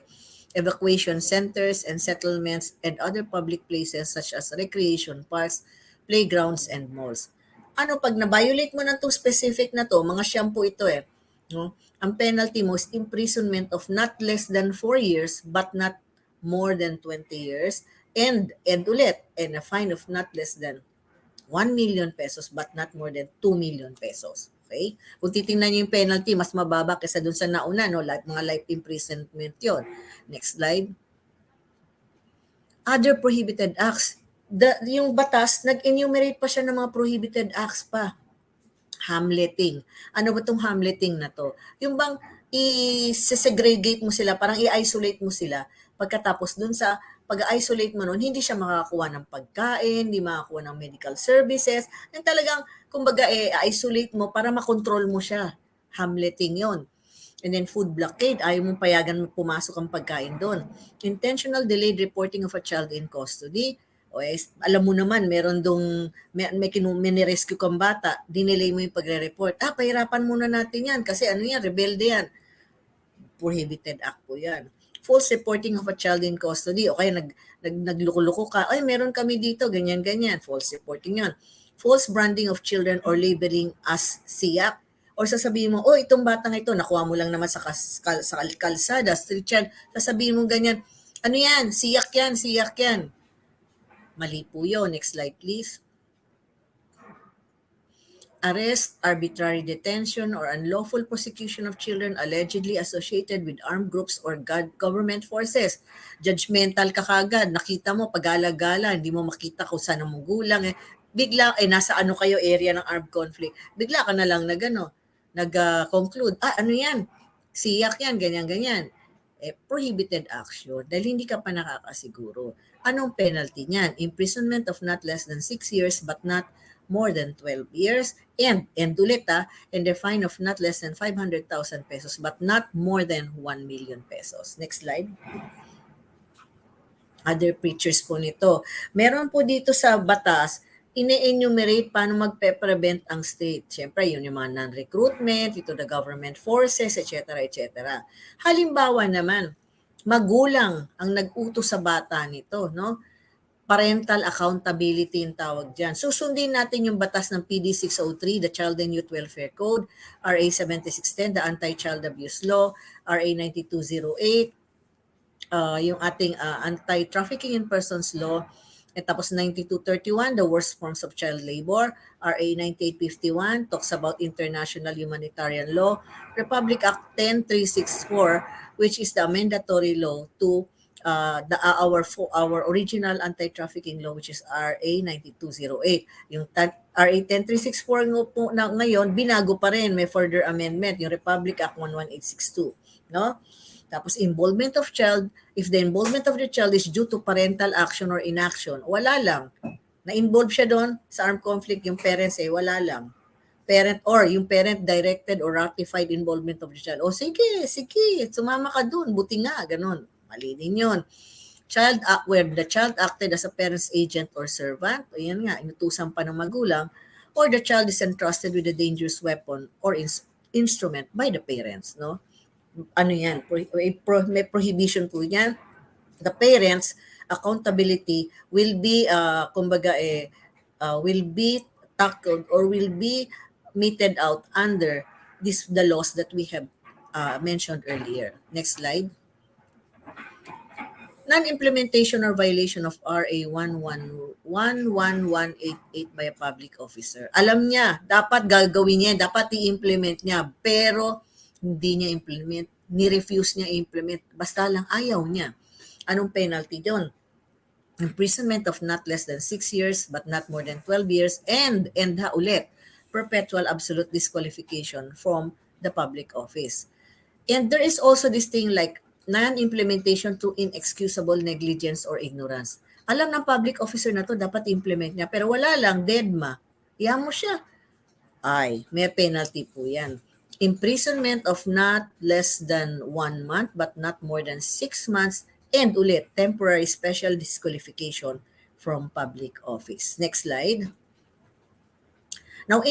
Evacuation centers and settlements and other public places such as recreation parks, playgrounds, and malls. Ano, pag na-violate mo na itong specific na to, mga shampoo ito eh, no? Ang penalty mo is imprisonment of not less than 4 years but not more than 20 years and ulit, and a fine of not less than 1 million pesos but not more than 2 million pesos. Okay? Kung titingnan niyo yung penalty, mas mababa kaysa dun sa nauna, no? Mga life imprisonment yon. Next slide. Other prohibited acts. Yung batas, nag-enumerate pa siya ng mga prohibited acts pa. Hamleting. Ano ba itong hamleting na to? Yung bang i-segregate mo sila, parang i-isolate mo sila. Pagkatapos dun sa pag-isolate mo nun, hindi siya makakakuha ng pagkain, hindi makakakuha ng medical services. Yung talagang, kumbaga, i-isolate mo para makontrol mo siya. Hamleting yon. And then food blockade, ayaw mong payagan pumasok ang pagkain doon. Intentional delayed reporting of a child in custody. O alam mo naman, meron dong, may rescue kang bata, dinelay mo yung pagre-report. Pahirapan muna natin yan kasi ano yan, rebelde yan. Prohibited act po yan. False reporting of a child in custody. O kaya nagloko-loko ka, meron kami dito, ganyan-ganyan. False reporting yan. False branding of children or labeling as siyak. Or sasabihin mo, itong batang ito, nakuha mo lang naman sa kalsada, street child. Sasabihin mo ganyan, ano yan, siyak yan. Mali po yun. Next slide, please. Arrest, arbitrary detention, or unlawful prosecution of children allegedly associated with armed groups or government forces. Judgmental ka kagad. Nakita mo, pag-gala-gala, hindi mo makita kung saan ang magulang. Bigla, nasa ano kayo, area ng armed conflict. Bigla ka na lang nag-conclude, ano yan? Siyak yan, ganyan-ganyan. Prohibited action dahil hindi ka pa nakakasiguro. Anong penalty niyan? Imprisonment of not less than 6 years but not more than 12 years, and ulit and a fine of not less than 500,000 pesos but not more than 1 million pesos. Next slide. Other features po nito. Meron po dito sa batas, ine-enumerate paano magpe-prevent ang state. Siyempre, yun yung mga non-recruitment, ito the government forces, etc. etc. Halimbawa naman, magulang ang nag-utos sa bata nito, no? Parental accountability yung tawag dyan. Susundin natin yung batas ng PD 603, the Child and Youth Welfare Code, RA 7610, the Anti-Child Abuse Law, RA 9208, yung ating Anti-Trafficking in Persons Law, at tapos 9231, the worst forms of child labor, RA 9851, talks about international humanitarian law, Republic Act 10364, which is the mandatory law to our original anti-trafficking law, which is RA 9208. Yung RA 10364 po na ngayon, binago pa rin, may further amendment, yung Republic Act 11862. No? Tapos involvement of child, if the involvement of the child is due to parental action or inaction, wala lang. Na-involve siya doon sa armed conflict, yung parents wala lang. Parent or yung parent directed or ratified involvement of the child. O sige, sumama ka doon, buti nga, ganun. Mali din yun. Where the child acted as a parent's agent or servant, o yan nga, inutusan pa ng magulang, or the child is entrusted with a dangerous weapon or instrument by the parents, no? Ano yan? May prohibition po yan. The parents' accountability will be, will be tackled or will be meted out under the laws that we have mentioned earlier. Next slide. Non-implementation or violation of RA 11188 by a public officer. Alam niya, dapat gagawin niya, dapat i-implement niya, pero hindi niya implement, ni-refuse niya i-implement, basta lang ayaw niya. Anong penalty doon? Imprisonment of not less than 6 years but not more than 12 years and ulit, perpetual absolute disqualification from the public office. And there is also this thing like non-implementation to inexcusable negligence or ignorance. Alam ng public officer na to, dapat implement niya, pero wala lang, deadma. Iyan mo siya. Ay, may penalty po yan. Imprisonment of not less than 1 month but not more than 6 months and ulit, temporary special disqualification from public office. Next slide. Now,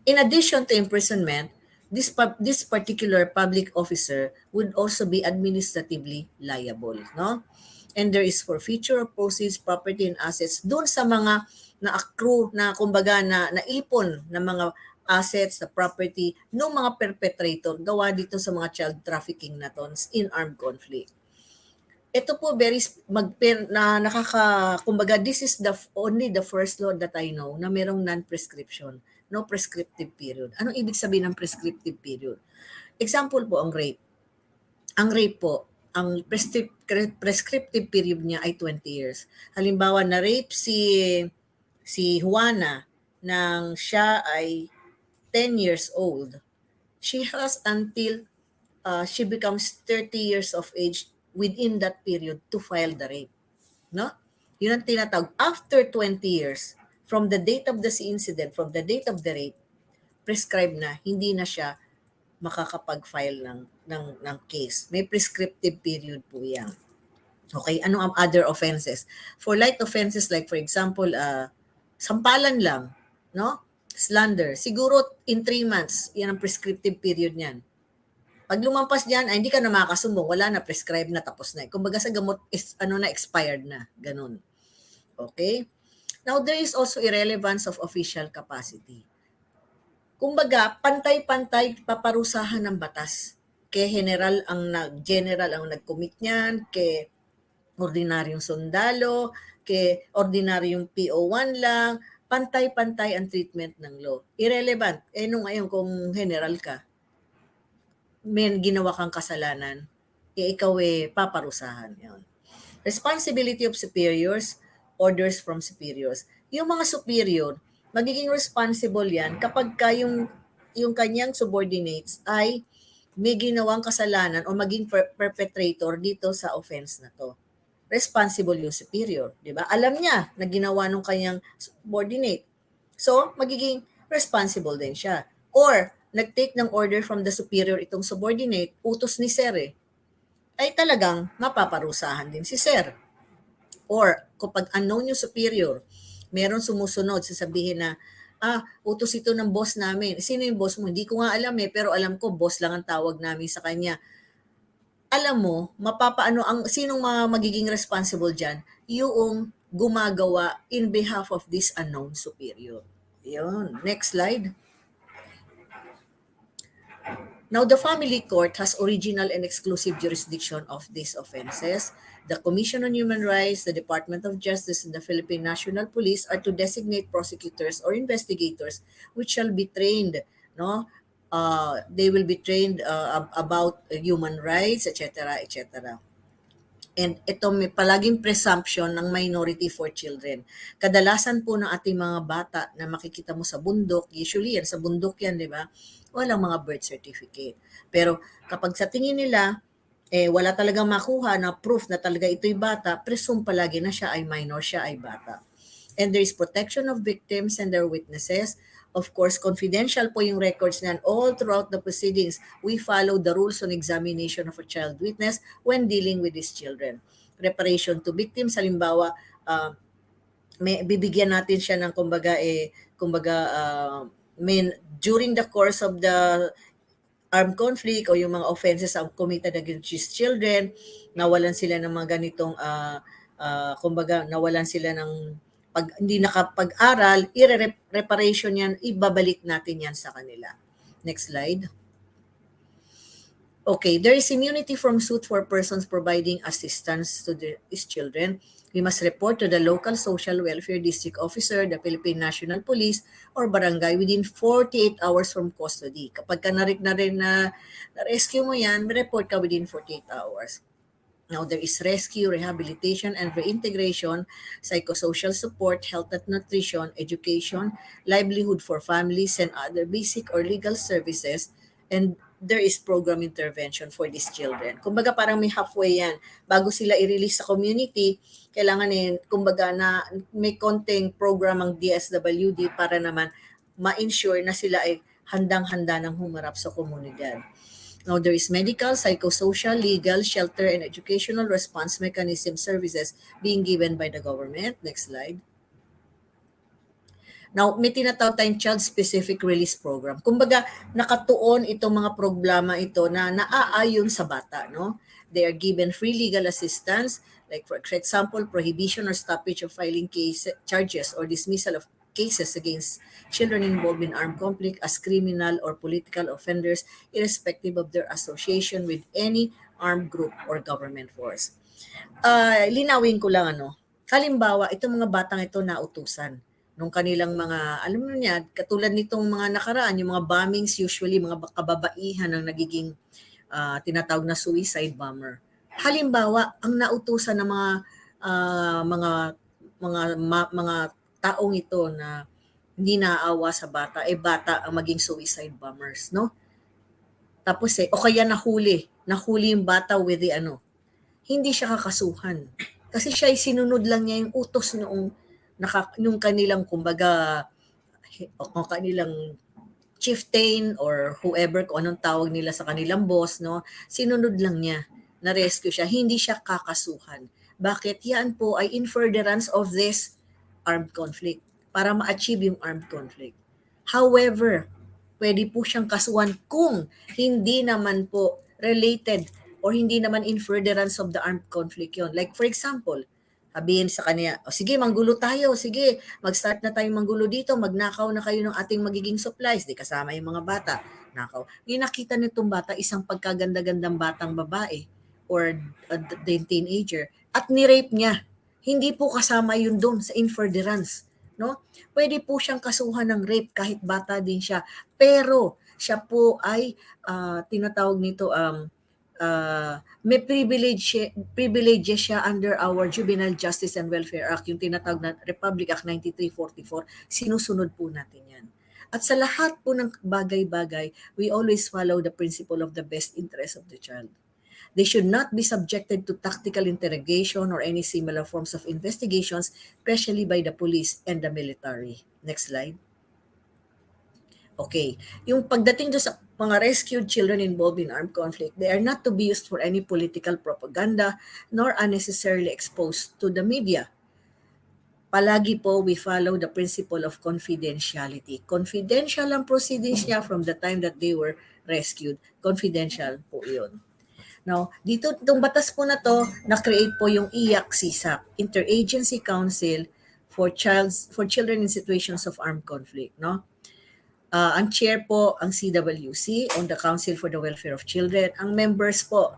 in addition to imprisonment, this particular public officer would also be administratively liable, no? And there is forfeiture of proceeds, property, and assets doon sa mga na-accrue, na kumbaga na naipon na mga assets, na property ng mga perpetrator gawa dito sa mga child trafficking na to in armed conflict. Ito po kumbaga this is only the first law that I know na merong non-prescription. No prescriptive period. Anong ibig sabihin ng prescriptive period? Example po, ang rape. Ang rape po, ang prescriptive period niya ay 20 years. Halimbawa, na-rape si Juana nang siya ay 10 years old. She has until she becomes 30 years of age within that period to file the rape. No? Yun ang tinatawag. After 20 years, from the date of the incident, from the date of the rape, prescribed na, hindi na siya makakapag-file ng case. May prescriptive period po yan. Okay, ano ang other offenses? For light offenses like for example, sampalan lang, no? Slander, siguro in 3 months, yan ang prescriptive period niyan. Pag lumampas diyan, ay hindi ka na makakasumbong, wala na, prescribed na, tapos na. Kumbaga sa gamot is expired na, ganun. Okay? Now, there is also irrelevance of official capacity. Kumbaga, pantay-pantay paparusahan ng batas. Kay general ang nag-commit niyan, kay ordinaryong sundalo, kay ordinaryong PO1 lang, pantay-pantay ang treatment ng law. Irrelevant. Nung ngayon kung general ka, may ginawa kang kasalanan, ikaw paparusahan. Yun. Responsibility of superiors, orders from superiors. Yung mga superior, magiging responsible yan kapag yung kanyang subordinates ay may ginawang kasalanan o maging perpetrator dito sa offense na to. Responsible yung superior, di ba? Alam niya na ginawa ng kanyang subordinate. So, magiging responsible din siya. Or, nag-take ng order from the superior itong subordinate, utos ni sir ay talagang mapaparusahan din si sir. Or, kapag unknown yung superior, meron sumusunod, sasabihin na, utos ito ng boss namin. Sino yung boss mo? Hindi ko nga alam pero alam ko, boss lang ang tawag namin sa kanya. Alam mo, sinong mga magiging responsible dyan? Yung gumagawa in behalf of this unknown superior. Yun. Next slide. Now, the family court has original and exclusive jurisdiction of these offenses. The Commission on Human Rights, the Department of Justice, and the Philippine National Police are to designate prosecutors or investigators which shall be trained, no? They will be trained about human rights, etc., etc. And ito may palaging presumption ng minority for children. Kadalasan po ng ating mga bata na makikita mo sa bundok, usually yan, sa bundok yan, di ba? Walang mga birth certificate. Pero kapag sa tingin nila, wala talagang makuha na proof na talaga ito'y bata, presume palagi na siya ay minor, siya ay bata. And there is protection of victims and their witnesses. Of course, confidential po yung records niyan. All throughout the proceedings, we follow the rules on examination of a child witness when dealing with these children. Reparation to victims, halimbawa, bibigyan natin siya ng during the course of the armed conflict o yung mga offenses committed against these children, nawalan sila ng mga ganitong, nawalan sila ng hindi nakapag-aral, reparation yan, ibabalik natin yan sa kanila. Next slide. Okay, there is immunity from suit for persons providing assistance to these children. We must report to the local social welfare district officer, the Philippine National Police, or barangay within 48 hours from custody. Kapag ka na-rescue mo yan, report ka within 48 hours. Now, there is rescue, rehabilitation, and reintegration, psychosocial support, health and nutrition, education, livelihood for families, and other basic or legal services, and there is program intervention for these children. Kumbaga parang may halfway yan. Bago sila i-release sa community, kailangan kumbaga na may konting program ang DSWD para naman ma-ensure na sila ay handang-handa ng humarap sa komunidad. Now, there is medical, psychosocial, legal, shelter, and educational response mechanism services being given by the government. Next slide. Now, may tinatawag tayong child-specific release program. Kumbaga, nakatuon itong mga programa ito na naaayon sa bata, no? They are given free legal assistance, like for example, prohibition or stoppage of filing charges or dismissal of cases against children involved in armed conflict as criminal or political offenders irrespective of their association with any armed group or government force. Linawin ko lang halimbawa, itong mga batang ito nautusan nung kanilang mga, alam mo niya, katulad nitong mga nakaraan, yung mga bombings, usually mga kababaihan ang nagiging tinatawag na suicide bomber. Halimbawa, ang nautusan ng mga taong ito na hindi naaawa sa bata, bata ang maging suicide bombers, no? Tapos o kaya nahuli yung bata with the hindi siya kakasuhan. Kasi siya ay sinunod lang niya yung utos nung kanilang kumbaga o kanilang chieftain or whoever, kung anong tawag nila sa kanilang boss, no? Sinunod lang niya, na-rescue siya, hindi siya kakasuhan. Bakit? Yan po ay in furtherance of this armed conflict, para ma-achieve yung armed conflict. However, pwede po siyang kasuhan kung hindi naman po related or hindi naman in furtherance of the armed conflict yon. Like for example, sabihin sa kanya, sige, manggulo tayo, sige, mag-start na tayong manggulo dito, magnakaw na kayo ng ating magiging supplies, di kasama yung mga bata, nakaw. Ngayon nakita nitong bata, isang pagkaganda-gandang batang babae or the teenager, at ni-rape niya. Hindi po kasama yun doon sa in furtherance, no? Pwede po siyang kasuhan ng rape kahit bata din siya, pero siya po ay tinatawag nito may privilege siya under our Juvenile Justice and Welfare Act, yung tinatawag na Republic Act 9344. Sinusunod po natin yan. At sa lahat po ng bagay-bagay, we always follow the principle of the best interest of the child. They should not be subjected to tactical interrogation or any similar forms of investigations, especially by the police and the military. Next slide. Okay. Yung pagdating doon sa mga rescued children involved in armed conflict, they are not to be used for any political propaganda nor unnecessarily exposed to the media. Palagi po we follow the principle of confidentiality. Confidential ang proceedings niya from the time that they were rescued. Confidential po yun. Now, dito, itong batas po na to, na-create po yung IAC-CSAC, Interagency Council for Children in Situations of Armed Conflict, no? Ang chair po ang CWC, on the Council for the Welfare of Children. Ang members po,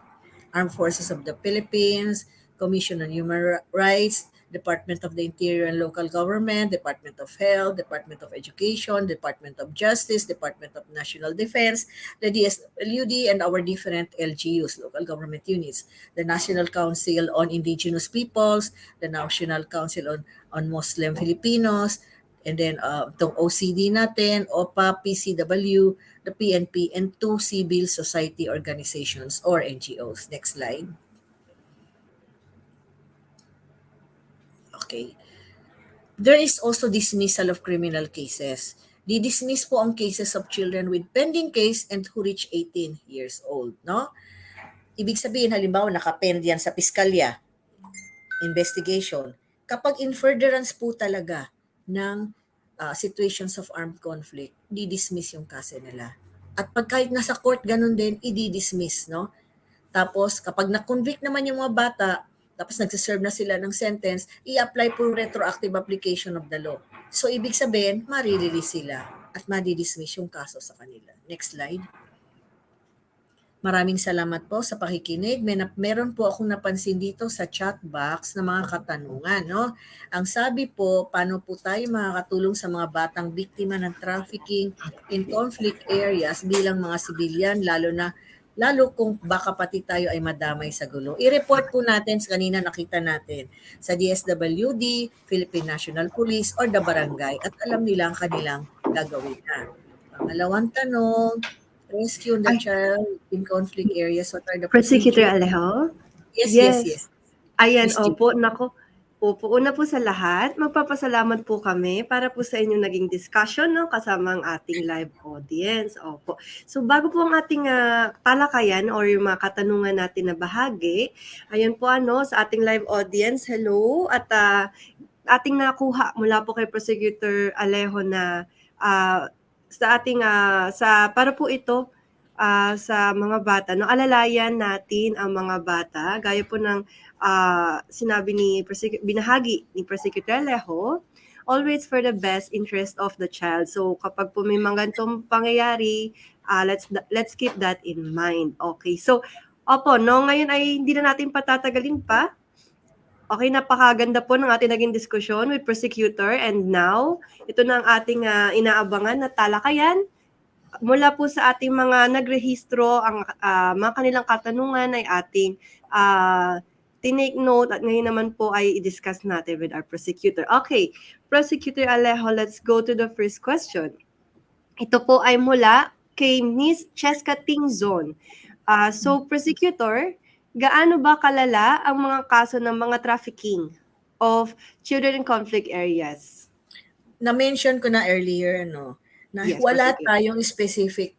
Armed Forces of the Philippines, Commission on Human Rights, Department of the Interior and Local Government, Department of Health, Department of Education, Department of Justice, Department of National Defense, the DSWD, and our different LGUs, local government units, the National Council on Indigenous Peoples, the National Council on Muslim Filipinos, and then itong OCD natin, OPA, PCW, the PNP, and 2 civil society organizations or NGOs. Next slide. Okay. There is also dismissal of criminal cases. Di-dismiss po ang cases of children with pending case and who reach 18 years old, no? Ibig sabihin, halimbawa, nakapend yan sa piskalya, investigation. Kapag in furtherance po talaga ng situations of armed conflict, di-dismiss yung kaso nila. At pag kahit nasa court, ganun din, i-dismiss, no? Tapos, kapag na-convict naman yung mga bata, tapos nagsiserve na sila ng sentence, i-apply po yung retroactive application of the law. So, ibig sabihin, marirelease sila at madi-dismiss yung kaso sa kanila. Next slide. Maraming salamat po sa pakikinig. Meron po akong napansin dito sa chat box na mga katanungan. No? Ang sabi po, paano po tayo makakatulong sa mga batang biktima ng trafficking in conflict areas bilang mga sibilyan, lalo kung baka pati tayo ay madamay sa gulo. I-report po natin, kanina nakita natin, sa DSWD, Philippine National Police, or the barangay at alam nila ang kanilang gagawin na. Pangalawang tanong, rescue the child in conflict areas. What are the Prosecutor procedures? Alejo? Yes. Ayan, Miss Ju. opo, nako. Opo, una po sa lahat, magpapasalamat po kami para po sa inyong naging discussion, no, kasama ang ating live audience. Opo. So bago po ang ating talakayan or yung mga katanungan natin na bahagi, ayun po sa ating live audience, hello, at ating nakuha mula po kay Prosecutor Alejo na sa ating para po ito sa mga bata, no, alalayan natin ang mga bata gaya po ng sinabi binahagi ni Prosecutor Alejo, always for the best interest of the child. So kapag po may mga ganitong pangyayari, let's keep that in mind. Okay, so opo, no, ngayon ay hindi na natin patatagalin pa. Okay, napakaganda po ng ating naging diskusyon with Prosecutor, and now ito na ang ating inaabangan na talakayan. Mula po sa ating mga nagrehistro, ang mga kanilang katanungan ay ating tinake note at ngayon naman po ay i-discuss natin with our prosecutor. Okay, Prosecutor Alejo, let's go to the first question. Ito po ay mula kay Miss Cheska Tingzon. So, Prosecutor, gaano ba kalala ang mga kaso ng mga trafficking of children in conflict areas? Na-mention ko na earlier, no, na Yes, wala Prosecutor. tayong specific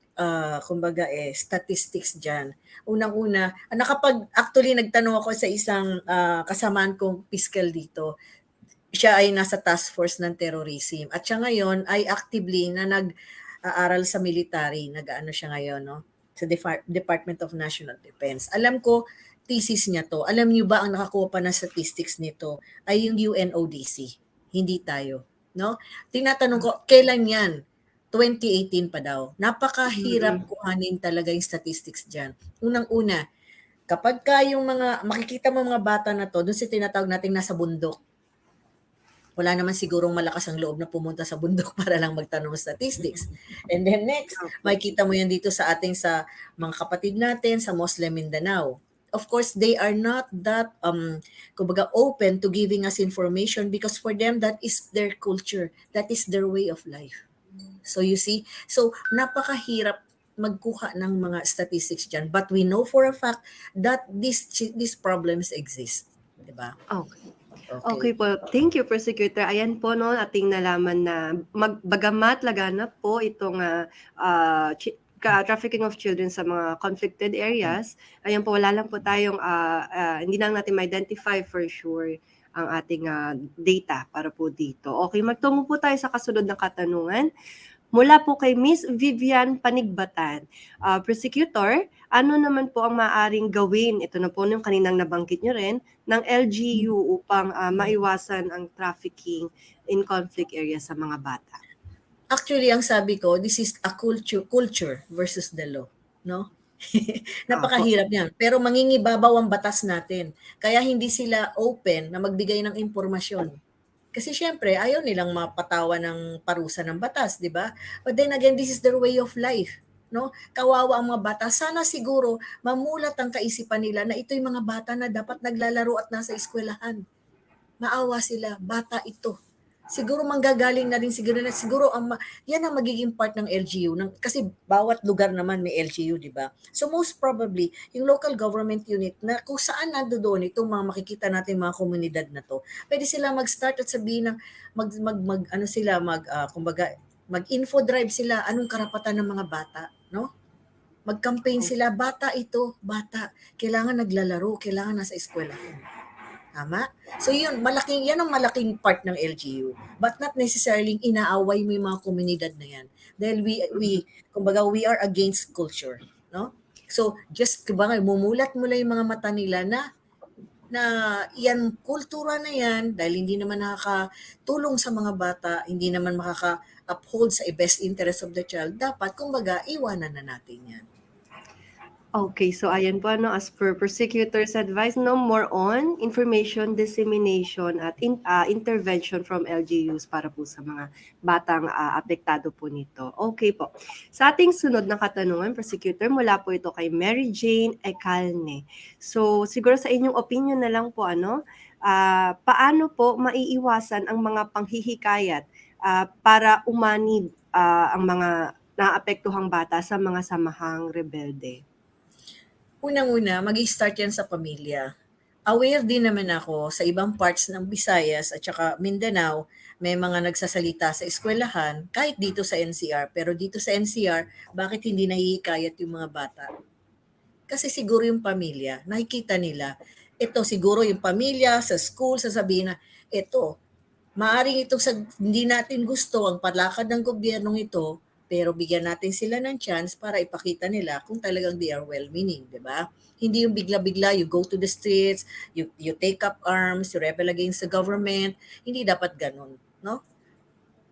statistics dyan. Unang-una, actually nagtanong ako sa isang kasamaan kong piskal dito. Siya ay nasa task force ng terrorism. At siya ngayon ay actively na nag-aaral sa military. Nag-ano siya ngayon, no? Sa Department of National Defense. Alam ko, thesis niya to. Alam niyo ba ang nakakuha pa ng statistics nito ay yung UNODC. Hindi tayo. No? Tinatanong ko, kailan yan? 2018 pa daw. Napakahirap kuhanin talaga yung statistics dyan. Unang-una, kapag makikita mo mga bata na to, doon sa tinatawag natin nasa bundok, wala naman sigurong malakas ang loob na pumunta sa bundok para lang magtanong statistics. And then next, makikita mo yan dito sa mga kapatid natin sa Muslim Mindanao. Of course, they are not that open to giving us information because for them, that is their culture. That is their way of life. So you see, napakahirap magkuha ng mga statistics dyan. But we know for a fact that these problems exist. Diba? Okay. Okay po. Thank you, Prosecutor. Ayan po, no, ating nalaman na bagamat laganap po itong trafficking of children sa mga conflicted areas, ayan po, wala lang po tayong, hindi lang natin ma-identify for sure ang ating data para po dito. Okay, magtungo po tayo sa kasunod na katanungan. Mula po kay Miss Vivian Panigbatan. Prosecutor, ano naman po ang maaaring gawin, ito na po yung kaninang nabanggit nyo rin, ng LGU upang maiwasan ang trafficking in conflict areas sa mga bata? Actually, ang sabi ko, this is a culture versus the law, no? Napakahirap yan. Pero mangingibabaw ang batas natin. Kaya hindi sila open na magbigay ng impormasyon. Kasi syempre, ayaw nilang mapatawa ng parusa ng batas, di ba? But then again, this is their way of life. No? Kawawa ang mga bata. Sana siguro mamulat ang kaisipan nila na ito yung mga bata na dapat naglalaro at nasa eskwelahan. Maawa sila, bata ito. Siguro manggagaling na rin siguro yan ang magiging part ng LGU kasi bawat lugar naman may LGU, di ba? So most probably yung local government unit na kung saan nandoon itong mga makikita natin mga komunidad na to, pwede sila mag-start at sabihin ng kumbaga mag-info drive sila anong karapatan ng mga bata, no? Mag-campaign sila, bata ito, bata, kailangan naglalaro, kailangan nasa eskwelahan. Tama? So yan ang malaking part ng LGU. But not necessarily inaaway mo yung mga komunidad na yan. Dahil we are against culture. No? So just kumbaga, mumulat mo lang yung mga mata nila na yan, kultura na yan, dahil hindi naman nakakatulong sa mga bata, hindi naman makaka-uphold sa best interest of the child, dapat kumbaga iwanan na natin yan. Okay, so ayan po, as per prosecutor's advice, no more on information dissemination at intervention from LGUs para po sa mga batang apektado po nito. Okay po. Sa ating sunod na katanungan, prosecutor, mula po ito kay Mary Jane Ecalne. So siguro sa inyong opinion na lang po, paano po maiiwasan ang mga panghihikayat para umanib ang mga naapektuhang bata sa mga samahang rebelde? Unang-una, mag-i-start yan sa pamilya. Aware din naman ako sa ibang parts ng Visayas at saka Mindanao, may mga nagsasalita sa eskwelahan, kahit dito sa NCR. Pero dito sa NCR, bakit hindi nahihikayat yung mga bata? Kasi siguro yung pamilya, nakikita nila. Ito siguro yung pamilya, sa school, sasabihin na, ito, maaring ito hindi natin gusto ang palakad ng gobyernong ito, pero bigyan natin sila ng chance para ipakita nila kung talagang they are well-meaning, di ba? Hindi yung bigla-bigla, you go to the streets, you take up arms, you rebel against the government. Hindi dapat ganun, no?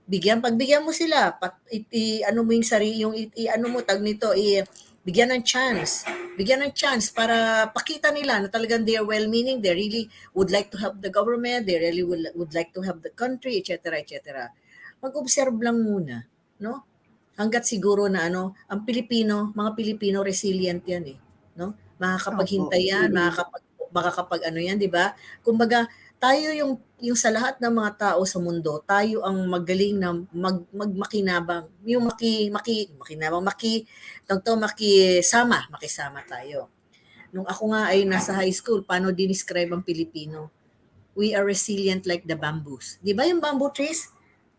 Pagbigyan mo sila, bigyan ng chance. Bigyan ng chance para pakita nila na talagang they are well-meaning, they really would like to help the government, they really would like to help the country, etc., etc. Mag-observe lang muna, no? Hangga't siguro na ang mga Pilipino resilient yan no? Makakapaghintay yan, makakapag yan, di ba? Kumbaga, tayo yung sa lahat ng mga tao sa mundo, tayo ang magaling na makinabang, yung makisama tayo. Nung ako nga ay nasa high school, paano dinescribe ang Pilipino? We are resilient like the bamboos. Di ba yung bamboo trees?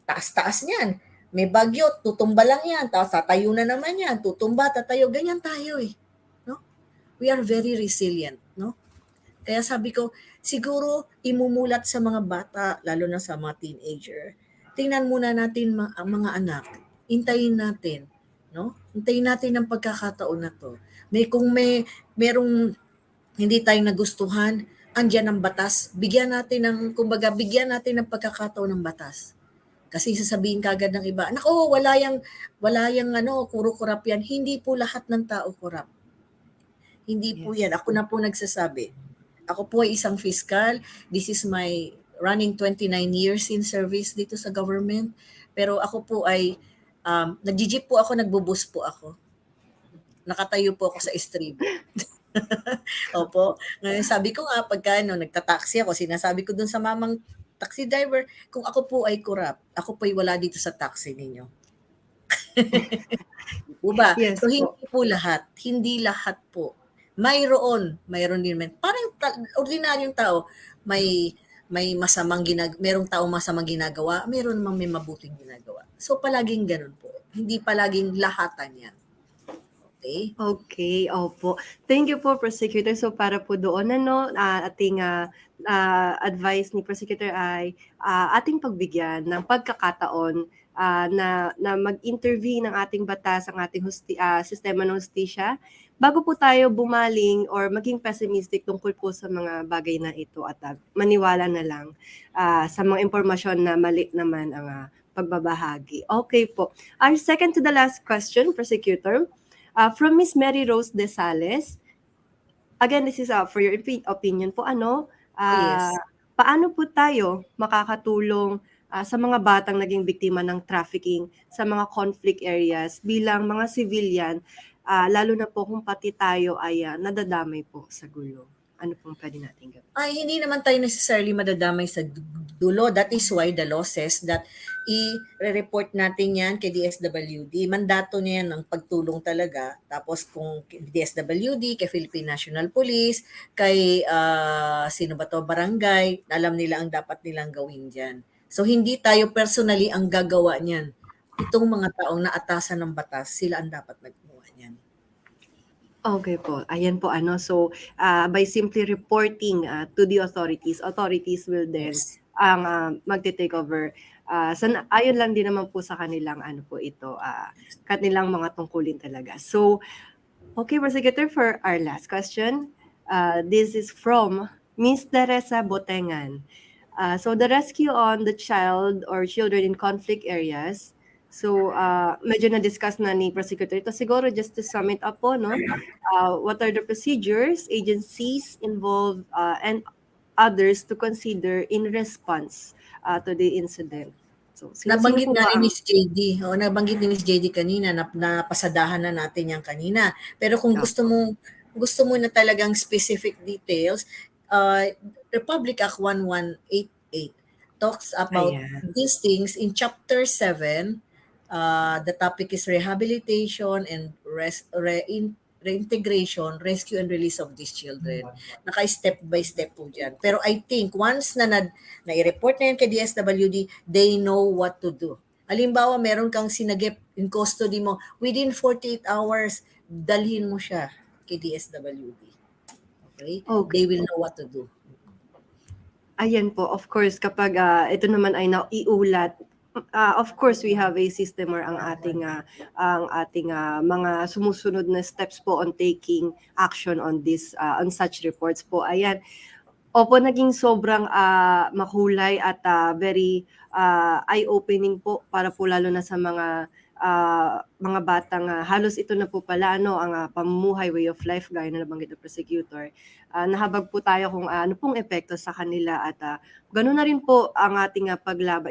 Taas-taas niyan. May bagyo, tutumba lang yan. Tapos tatayo na naman yan. Tutumba, tatayo. Ganyan tayo no? We are very resilient. No? Kaya sabi ko, siguro imumulat sa mga bata, lalo na sa mga teenager, tingnan muna natin ang mga anak. Hintayin natin. No? Hintayin natin ang pagkakataon na to. Kung merong hindi tayong nagustuhan, andyan ang batas. Bigyan natin ng pagkakataon ng batas. Kasi sasabihin kagad ng iba, nako, wala yang puro korap yan. Hindi po lahat ng tao korap. Hindi po yan. Ako na po nagsasabi. Ako po ay isang fiscal. This is my running 29 years in service dito sa government. Pero ako po ay, nag-jeep po ako, nagbubus po ako. Nakatayo po ako sa estribo. Opo. Ngayon sabi ko nga, pagka nagtataksi ako, sinasabi ko dun sa mamang taxi driver, kung ako po ay korap, ako po ay wala dito sa taxi ninyo. Diba? Yes, so hindi lahat po. Mayroon din naman. Parang ordinaryong tao, may merong taong masamang ginagawa, meron namang may mabuting ginagawa. So palaging ganun po. Hindi palaging lahatan yan. Okay? Okay, opo. Thank you po, Prosecutor. So para po doon, ating advice ni Prosecutor ay ating pagbigyan ng pagkakataon na mag-intervene ng ating batas, ang ating sistema ng hustisya, bago po tayo bumaling or maging pessimistic tungkol po sa mga bagay na ito at maniwala na lang sa mga impormasyon na mali naman ang pagbabahagi. Okay po. Our second to the last question, Prosecutor, from Miss Mary Rose De Sales. Again, this is for your opinion po. Yes. Paano po tayo makakatulong sa mga batang naging biktima ng trafficking sa mga conflict areas bilang mga civilian, lalo na po kung pati tayo ay nadadamay po sa gulo? Ano pong pwede natin gawin? Ay, hindi naman tayo necessarily madadamay sa dulo. That is why the law says that i-report natin yan kay DSWD. Mandato niya yan ng pagtulong talaga. Tapos kung DSWD, kay Philippine National Police, kay sino ba to, barangay, alam nila ang dapat nilang gawin dyan. So hindi tayo personally ang gagawa niyan. Itong mga taong naatasan ng batas, sila ang dapat naggawa niyan. Okay po. Ayan po So by simply reporting to the authorities will then Yes. ang magte-take over. Ayon lang din naman po sa kanilang kanilang mga tungkulin talaga. So okay, Prosecutor, for our last question. This is from Miss Teresa Botengan. So the rescue on the child or children in conflict areas. So medyo na-discuss na ni Prosecutor ito. Siguro just to sum it up po, what are the procedures, agencies involved, and others to consider in response to the incident? So, Nabanggit po na ba ni Miss JD. Nabanggit ni Miss JD kanina, napasadahan na natin yan kanina. Pero kung gusto mo na talagang specific details, Republic Act 1188 talks about these things in Chapter 7. The topic is rehabilitation and reintegration, rescue and release of these children. Naka-step by step po dyan. Pero I think once na i-report na yan kay DSWD, they know what to do. Halimbawa, meron kang sinagip in custody mo, within 48 hours, dalhin mo siya kay DSWD. Okay? They will know what to do. Ayan po, of course, kapag ito naman ay naiulat, of course we have a system or ang ating mga sumusunod na steps po on taking action on this on such reports po. Ayan. Opo, naging sobrang makulay at very eye-opening po para po lalo na sa mga batang halos ito na po pala ang pamumuhay, way of life, gaya na nabanggit ng Prosecutor. Nahabag po tayo kung ano pong epekto sa kanila at gano'n na rin po ang ating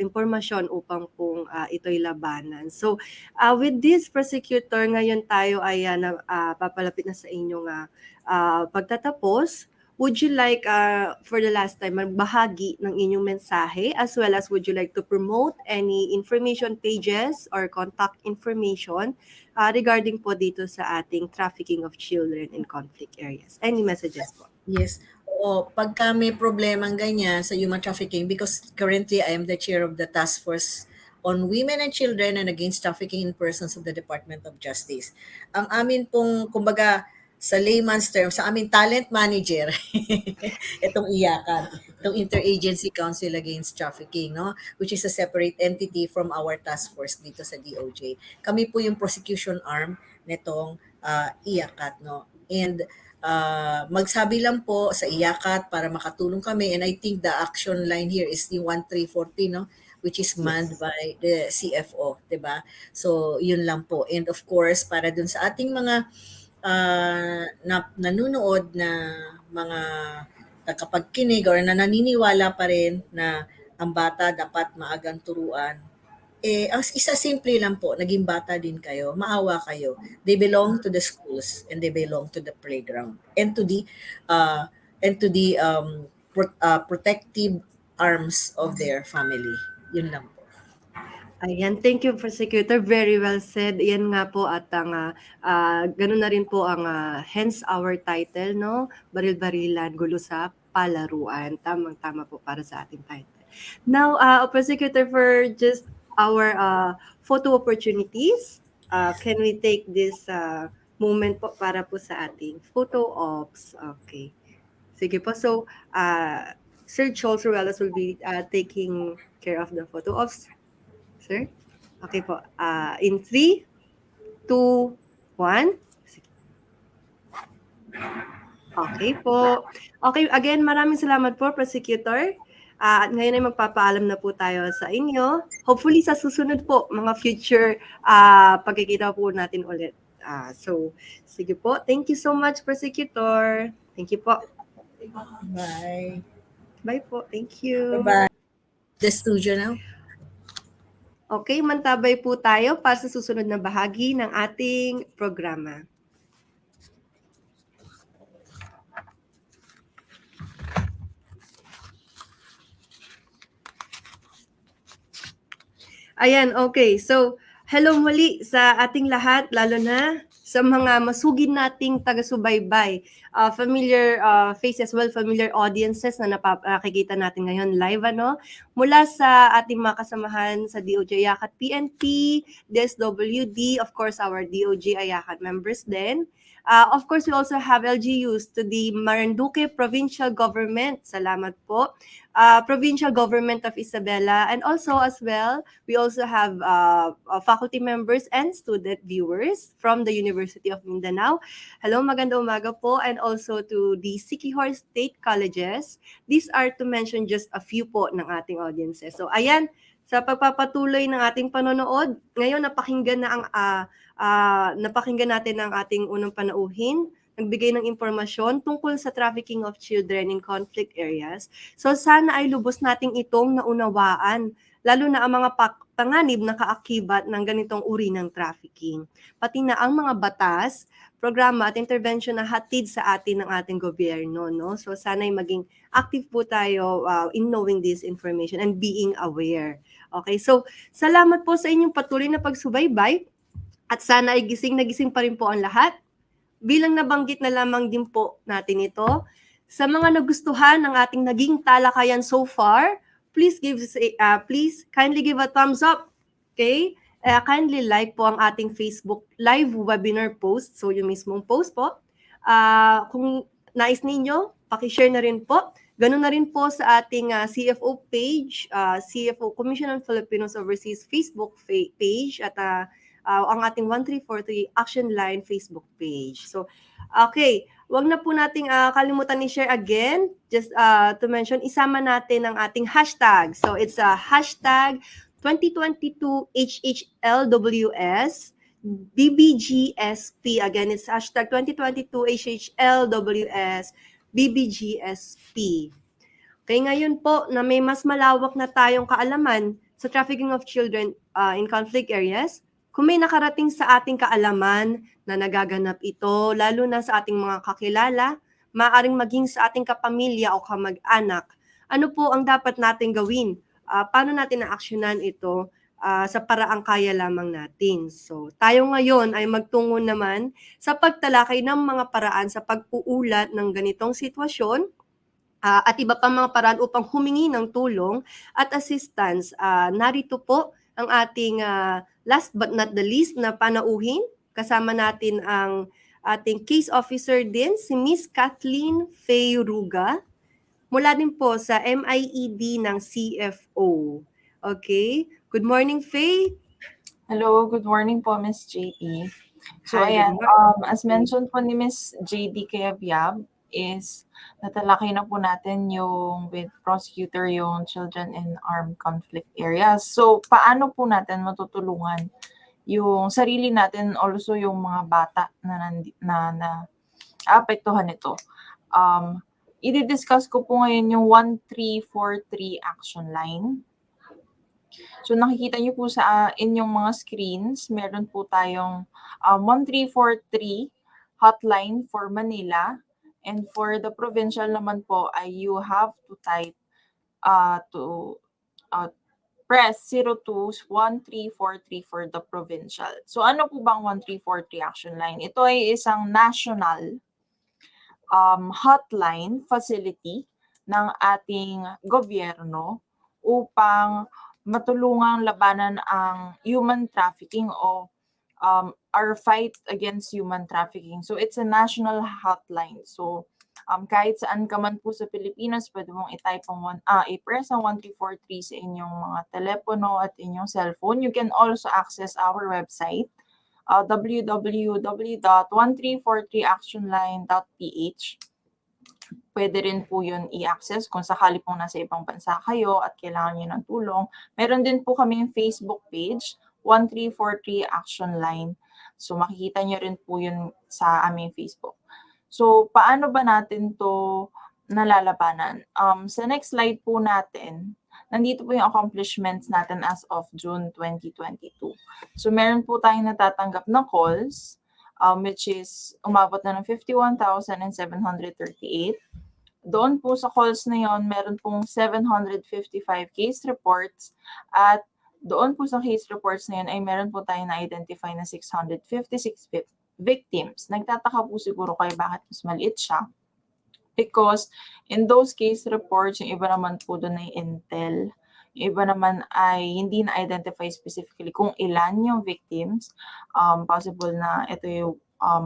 impormasyon upang pong ito'y labanan. So with this, Prosecutor, ngayon tayo ay papalapit na sa inyong pagtatapos. Would you like, for the last time, magbahagi ng inyong mensahe, as well as would you like to promote any information pages or contact information regarding po dito sa ating trafficking of children in conflict areas? Any messages po? Yes. Pagka may problemang ganyan sa human trafficking, because currently I am the chair of the task force on women and children and against trafficking in persons of the Department of Justice. Ang amin pong, kumbaga, sa layman's terms, sa aming talent manager, itong IACAT, itong Interagency Council Against Trafficking, which is a separate entity from our task force dito sa DOJ. Kami po yung prosecution arm nitong IACAT. And magsabi lang po sa IACAT para makatulong kami, and I think the action line here is the 1340, which is manned by the CFO, diba? So, yun lang po. And of course, para dun sa ating mga nanonood na mga nakapagkinig or na naniniwala pa rin na ang bata dapat maagang turuan, isa simple lang po, naging bata din kayo, maawa kayo. They belong to the schools and they belong to the playground and to the protective arms of their family. Yun lang po. Ayan, thank you, Prosecutor. Very well said. Yan nga po at ganun na rin po ang hence our title, Baril-barilan, gulusap, palaruan. Tamang-tama po para sa ating title. Now, Prosecutor, for just our photo opportunities, can we take this moment po para po sa ating photo ops? Okay. Sige po. So, Sir Charles Ruelas will be taking care of the photo ops. Sir? Okay po. In 3, 2, 1. Okay po. Okay, again, maraming salamat po, Prosecutor. At ngayon ay magpapaalam na po tayo sa inyo. Hopefully sa susunod po, mga future pagkikita po natin ulit. So, sige po. Thank you so much, Prosecutor. Thank you po. Bye. Bye po. Thank you. Bye-bye. The studio now. Okay, mantabay po tayo para sa susunod na bahagi ng ating programa. Ayan, okay. So, hello muli sa ating lahat, lalo na sa mga masugid nating taga-subaybay. Familiar faces, well, familiar audiences na nakikita natin ngayon live, ano? Mula sa ating mga kasamahan sa DOJ Ayakat PNP, DSWD, of course, our DOJ Ayakat members din. Of course, we also have LGUs to the Marinduque Provincial Government. Salamat po. Provincial Government of Isabela. And also as well, we also have faculty members and student viewers from the University of Mindanao. Hello, magandang umaga po. And also to the Siquijor State Colleges. These are to mention just a few po ng ating audiences. So ayan, sa pagpapatuloy ng ating panonood, ngayon napakinggan natin ang ating unang panauhin, nagbigay ng impormasyon tungkol sa trafficking of children in conflict areas. So sana ay lubos nating itong naunawaan, lalo na ang mga panganib na kaakibat ng ganitong uri ng trafficking. Pati na ang mga batas, programa at intervention na hatid sa atin ng ating gobyerno. No? So sana ay maging active po tayo in knowing this information and being aware. Okay, so salamat po sa inyong patuloy na pagsubaybay at sana ay gising na gising pa rin po ang lahat. Bilang nabanggit na lamang din po natin ito, sa mga nagustuhan ng ating naging talakayan so far, please kindly give a thumbs up. Okay? Kindly like po ang ating Facebook live webinar post. So yung mismong post po. Kung nais ninyo, pakishare na rin po. Ganun na rin po sa ating CFO page, CFO Commission on Filipinos Overseas Facebook page at ang ating 1343 Action Line Facebook page. So, okay, wag na po nating kalimutan i-share again. Just to mention, isama natin ang ating hashtag. So, it's a hashtag 2022 HHLWS BBGSP. Again, it's hashtag 2022 HHLWS BBGSP. Kaya ngayon po na may mas malawak na tayong kaalaman sa trafficking of children in conflict areas, kung may nakarating sa ating kaalaman na nagaganap ito, lalo na sa ating mga kakilala, maaaring maging sa ating kapamilya o kamag-anak, ano po ang dapat natin gawin? Paano natin na-aksyonan ito sa paraang kaya lamang natin? So, tayo ngayon ay magtungo naman sa pagtalakay ng mga paraan sa pag-uulat ng ganitong sitwasyon at iba pang mga paraan upang humingi ng tulong at assistance. Narito po ang ating last but not the least na panauhin. Kasama natin ang ating case officer din, si Miss Kathleen Faye Ruga, mula din po sa MIED ng CFO. Okay? Good morning, Faye. Hello, good morning po, Miss JP. So, Hi, ayan, good morning. as mentioned po ni Miss JD Cayabyab, is natalakay na po natin yung with prosecutor yung children in armed conflict areas. So, paano po natin matutulungan yung sarili natin, also yung mga bata na apektuhan nito? I-discuss ko po ngayon yung 1343 action line. So nakikita niyo po sa inyong mga screens, meron po tayong 1343 hotline for Manila. And for the provincial naman po, you have to type press 021343 for the provincial. So ano po bang 1343 action line? Ito ay isang national hotline facility ng ating gobyerno upang matulungang labanan ang human trafficking o our fight against human trafficking. So it's a national hotline. So kahit saan ka man po sa Pilipinas, pwede mong i-type i-press ang 1343 sa inyong mga telepono at inyong cellphone. You can also access our website, www.1343actionline.ph. Pwede rin po yun i-access kung sakali pong nasa ibang bansa kayo at kailangan nyo ng tulong. Meron din po kami yung Facebook page, 1343 Action Line. So makikita nyo rin po yun sa aming Facebook. So paano ba natin to nalalabanan? Sa next slide po natin, nandito po yung accomplishments natin as of June 2022. So meron po tayong natatanggap na calls, which is umabot na ng 51,738. Doon po sa calls na yon, meron pong 755 case reports at doon po sa case reports na yun ay meron po tayong na-identify na 656 victims. Nagtataka po siguro kayo bakit mas maliit siya. Because in those case reports, yung iba naman po doon ay intel. Yung iba naman ay hindi na-identify specifically kung ilan yung victims. Possible na ito yung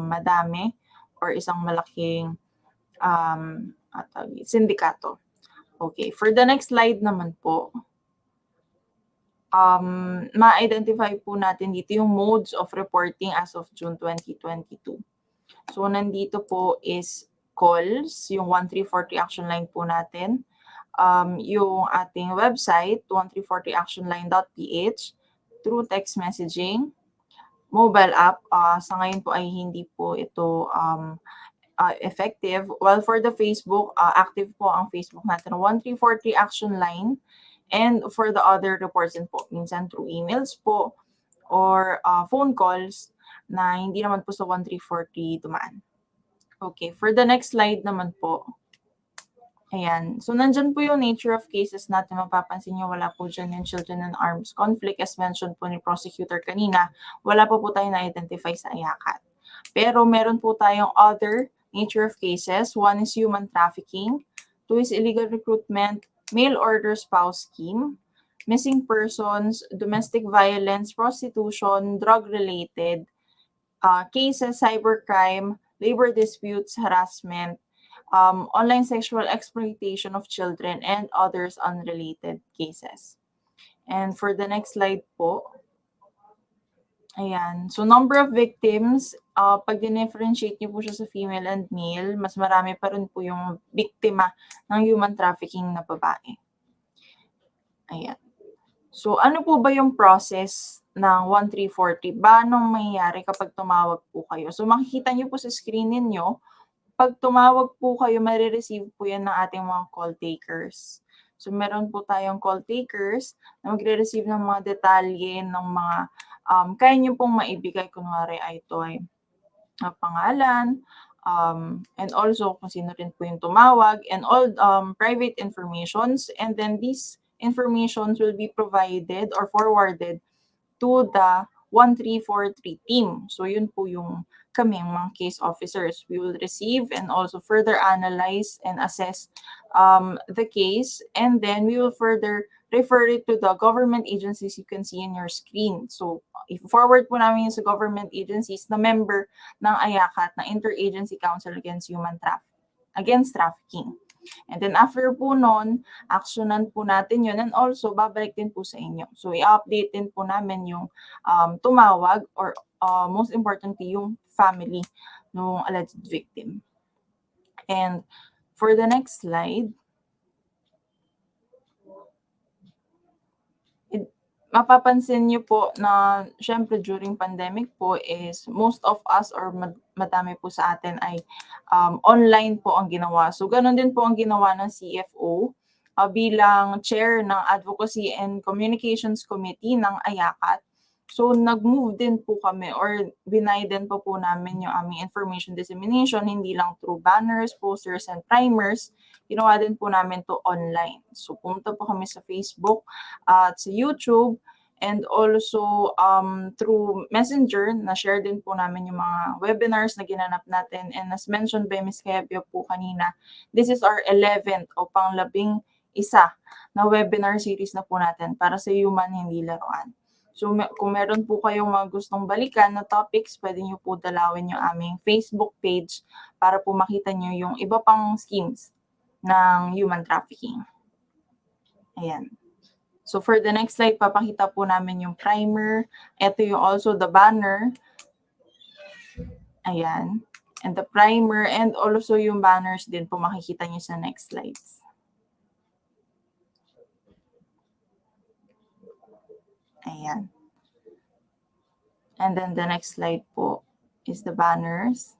madami or isang malaking sindikato. Okay, for the next slide naman po, ma-identify po natin dito yung modes of reporting as of June 2022. So nandito po is calls, yung 1343 Action Line po natin. Yung ating website, 1343actionline.ph, through text messaging, mobile app, sa ngayon po ay hindi po ito effective. While for the Facebook, active po ang Facebook natin, 1343 Action Line, and for the other reports din po, minsan through emails po, or phone calls na hindi naman po sa 1343 dumaan. Okay, for the next slide naman po, ayan. So, nandyan po yung nature of cases natin. Mapapansin nyo, wala po dyan yung children in arms conflict. As mentioned po ni prosecutor kanina, wala po tayong na-identify sa IACAT. Pero meron po tayong other nature of cases. One is human trafficking. Two is illegal recruitment, mail order spouse scheme, missing persons, domestic violence, prostitution, drug-related cases, cybercrime, labor disputes, harassment, online sexual exploitation of children, and others unrelated cases. And for the next slide po, ayan. So number of victims, pag dinifferentiate niyo po siya sa female and male, mas marami pa rin po yung biktima ng human trafficking na babae. Ayan. So ano po ba yung process ng 1340? Paano mangyayari kapag tumawag po kayo? So makikita niyo po sa screen ninyo, pag tumawag po kayo, marireceive po yan ng ating mga call takers. So meron po tayong call takers na magre-receive ng mga detalye ng mga kaya niyo pong maibigay. Kunwari ay ito ay pangalan, and also kung sino rin po yung tumawag, and all private informations, and then these informations will be provided or forwarded to the 1343 team. So yun po yung kami, mga case officers. We will receive and also further analyze and assess the case, and then we will further refer it to the government agencies you can see in your screen. So i-forward po namin sa government agencies na member ng IACAT, na Interagency Council Against Trafficking. And then after po nun, actionan po natin yun, and also babalik din po sa inyo. So i-update din po namin yung tumawag, or most importantly yung family ng alleged victim. And for the next slide, mapapansin niyo po na syempre during pandemic po is most of us, or madami po sa atin ay online po ang ginawa. So ganun din po ang ginawa ng CFO bilang chair ng Advocacy and Communications Committee ng IACAT. So nag-move din po kami, or biniden po namin yung aming information dissemination, hindi lang through banners, posters, and primers. Ginawa din po namin to online. So pumunta po kami sa Facebook at sa YouTube, And also, through Messenger, na-share din po namin yung mga webinars na ginanap natin. And as mentioned by Ms. Kebia po kanina, this is our 11th o pang-11 na webinar series na po natin para sa human hindi laruan. So kung meron po kayong mga gustong balikan na topics, pwede nyo po dalawin yung aming Facebook page para po makita nyo yung iba pang schemes ng human trafficking. Ayan. So for the next slide, papakita po namin yung primer. Ito yung also the banner. Ayan. And the primer and also yung banners din po makikita nyo sa next slides. Ayan. And then the next slide po is the banners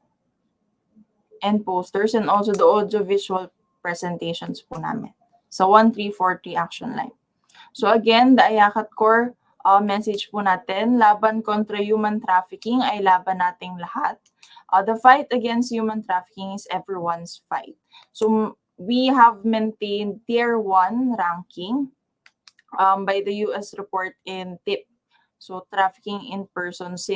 and posters and also the audio-visual presentations po namin sa 1343 action line. So again, the Ayakat Core message po natin, laban kontra human trafficking ay laban nating lahat. The fight against human trafficking is everyone's fight. So we have maintained tier 1 ranking by the US report in TIP. So trafficking in persons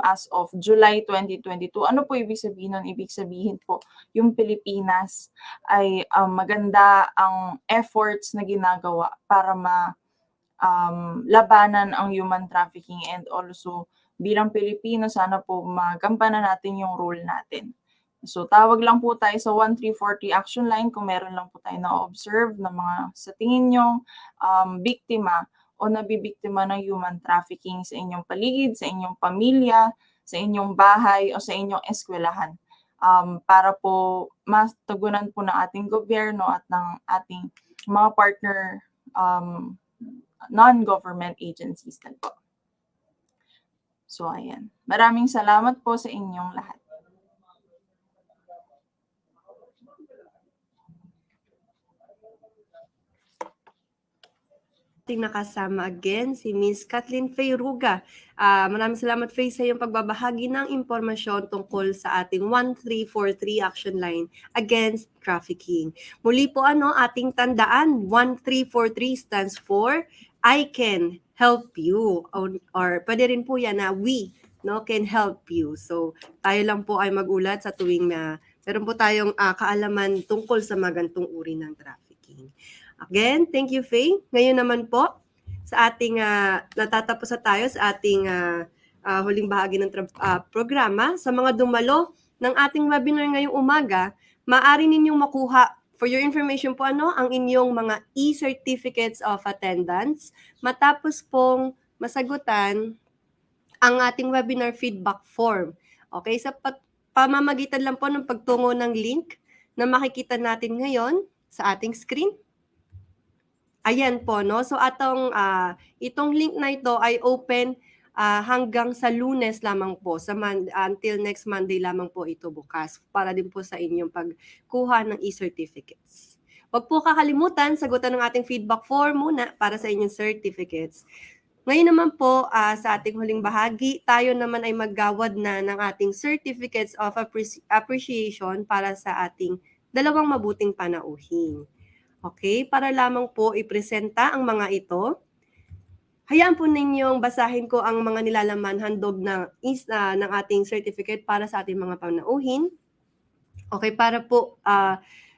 as of July 2022. Ano po ibig sabihin nun? Ibig sabihin po, yung Pilipinas ay maganda ang efforts na ginagawa para labanan ang human trafficking, and also bilang Pilipino, sana po magampanan natin yung role natin. So tawag lang po tayo sa 1340 action line kung meron lang po tayo na-observe na mga sa tingin nyo biktima o nabibiktima ng human trafficking sa inyong paligid, sa inyong pamilya, sa inyong bahay o sa inyong eskwelahan. Para po matagunan po ng ating gobyerno at ng ating mga partner non-government agencies na po. So ayan. Maraming salamat po sa inyong lahat. Ating nakasama again si Miss Kathleen Faye Ruga. Maraming salamat, Faye, sa iyong pagbabahagi ng impormasyon tungkol sa ating 1343 action line against trafficking. Muli po ating tandaan, 1343 stands for I can help you, or pwede rin po yan na we can help you. So tayo lang po ay magulat sa tuwing meron po tayong kaalaman tungkol sa magantong uri ng trafficking. Again, thank you, Faye. Ngayon naman po, sa ating natatapos na tayo sa ating huling bahagi ng programa. Sa mga dumalo ng ating webinar ngayong umaga, maaari ninyong makuha, for your information po, ang inyong mga e-certificates of attendance matapos pong masagutan ang ating webinar feedback form. Okay, sa pamamagitan lang po ng pagtungo ng link na makikita natin ngayon sa ating screen. Ayan po, no? So itong link na ito ay open hanggang sa Lunes lamang po. Until next Monday lamang po ito bukas para din po sa inyong pagkuha ng e-certificates. Huwag po kakalimutan, sagutan ng ating feedback form muna para sa inyong certificates. Ngayon naman po, sa ating huling bahagi, tayo naman ay maggawad na ng ating certificates of appreciation para sa ating dalawang mabuting panauhin. Okay, para lamang po ipresenta ang mga ito, hayaan po ninyong basahin ko ang mga nilalaman handog ng ating certificate para sa ating mga panauhin. Okay, para po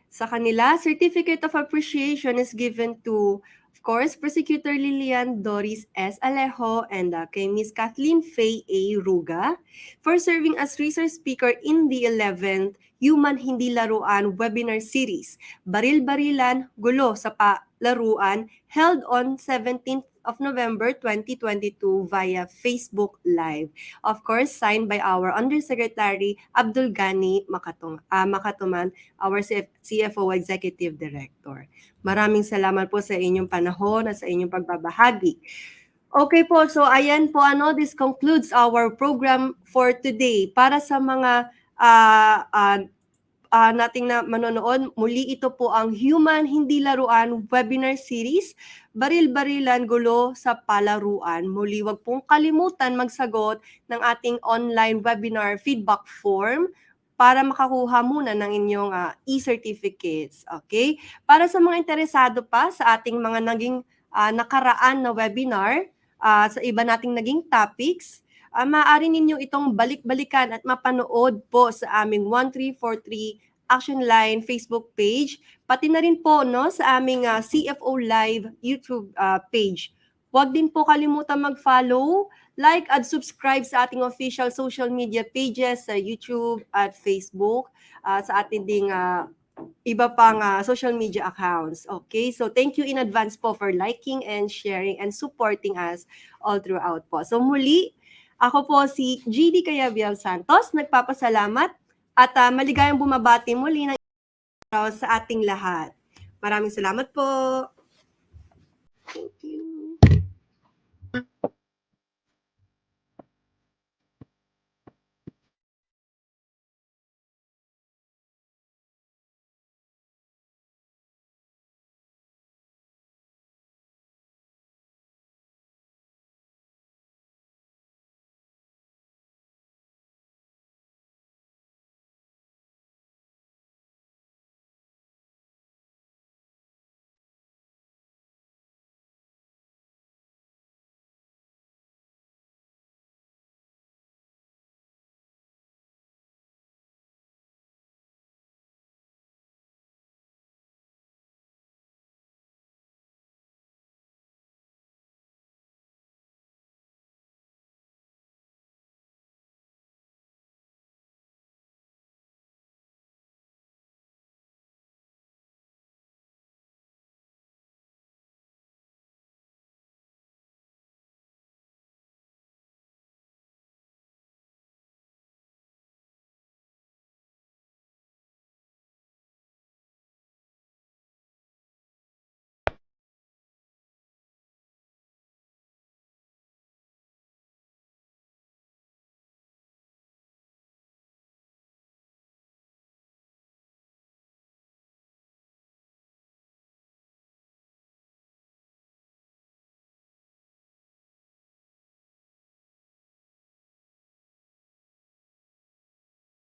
sa kanila, Certificate of Appreciation is given to, of course, Prosecutor Lilian Doris S. Alejo and kay Ms. Kathleen Faye A. Ruga for serving as resource speaker in the 11th Human Hindi Laruan webinar series, Baril-Barilan, Gulo sa Palaruan, held on 17th of November 2022 via Facebook Live. Of course, signed by our Undersecretary Abdul Ghani Makatuman, our CFO Executive Director. Maraming salamat po sa inyong panahon at sa inyong pagbabahagi. Okay po, so ayan po, this concludes our program for today. Para sa mga nating na manonood, muli ito po ang Human Hindi Laruan webinar series, Baril-Barilan, Gulo sa Palaruan. Muli, wag pong kalimutan magsagot ng ating online webinar feedback form para makakuha muna ng inyong e-certificates. Okay? Para sa mga interesado pa sa ating mga naging nakaraan na webinar, sa iba nating naging topics, maaari ninyo itong balik-balikan at mapanood po sa aming 1343 Action Line Facebook page, pati na rin po no, sa aming CFO Live YouTube page. Huwag din po kalimutan mag-follow, like at subscribe sa ating official social media pages sa YouTube at Facebook, sa ating ding iba pang social media accounts. Okay, so thank you in advance po for liking and sharing and supporting us all throughout po. So muli, ako po si GD Cayabyab Santos, nagpapasalamat at maligayang bumabati muli ng araw sa ating lahat. Maraming salamat po. Thank you.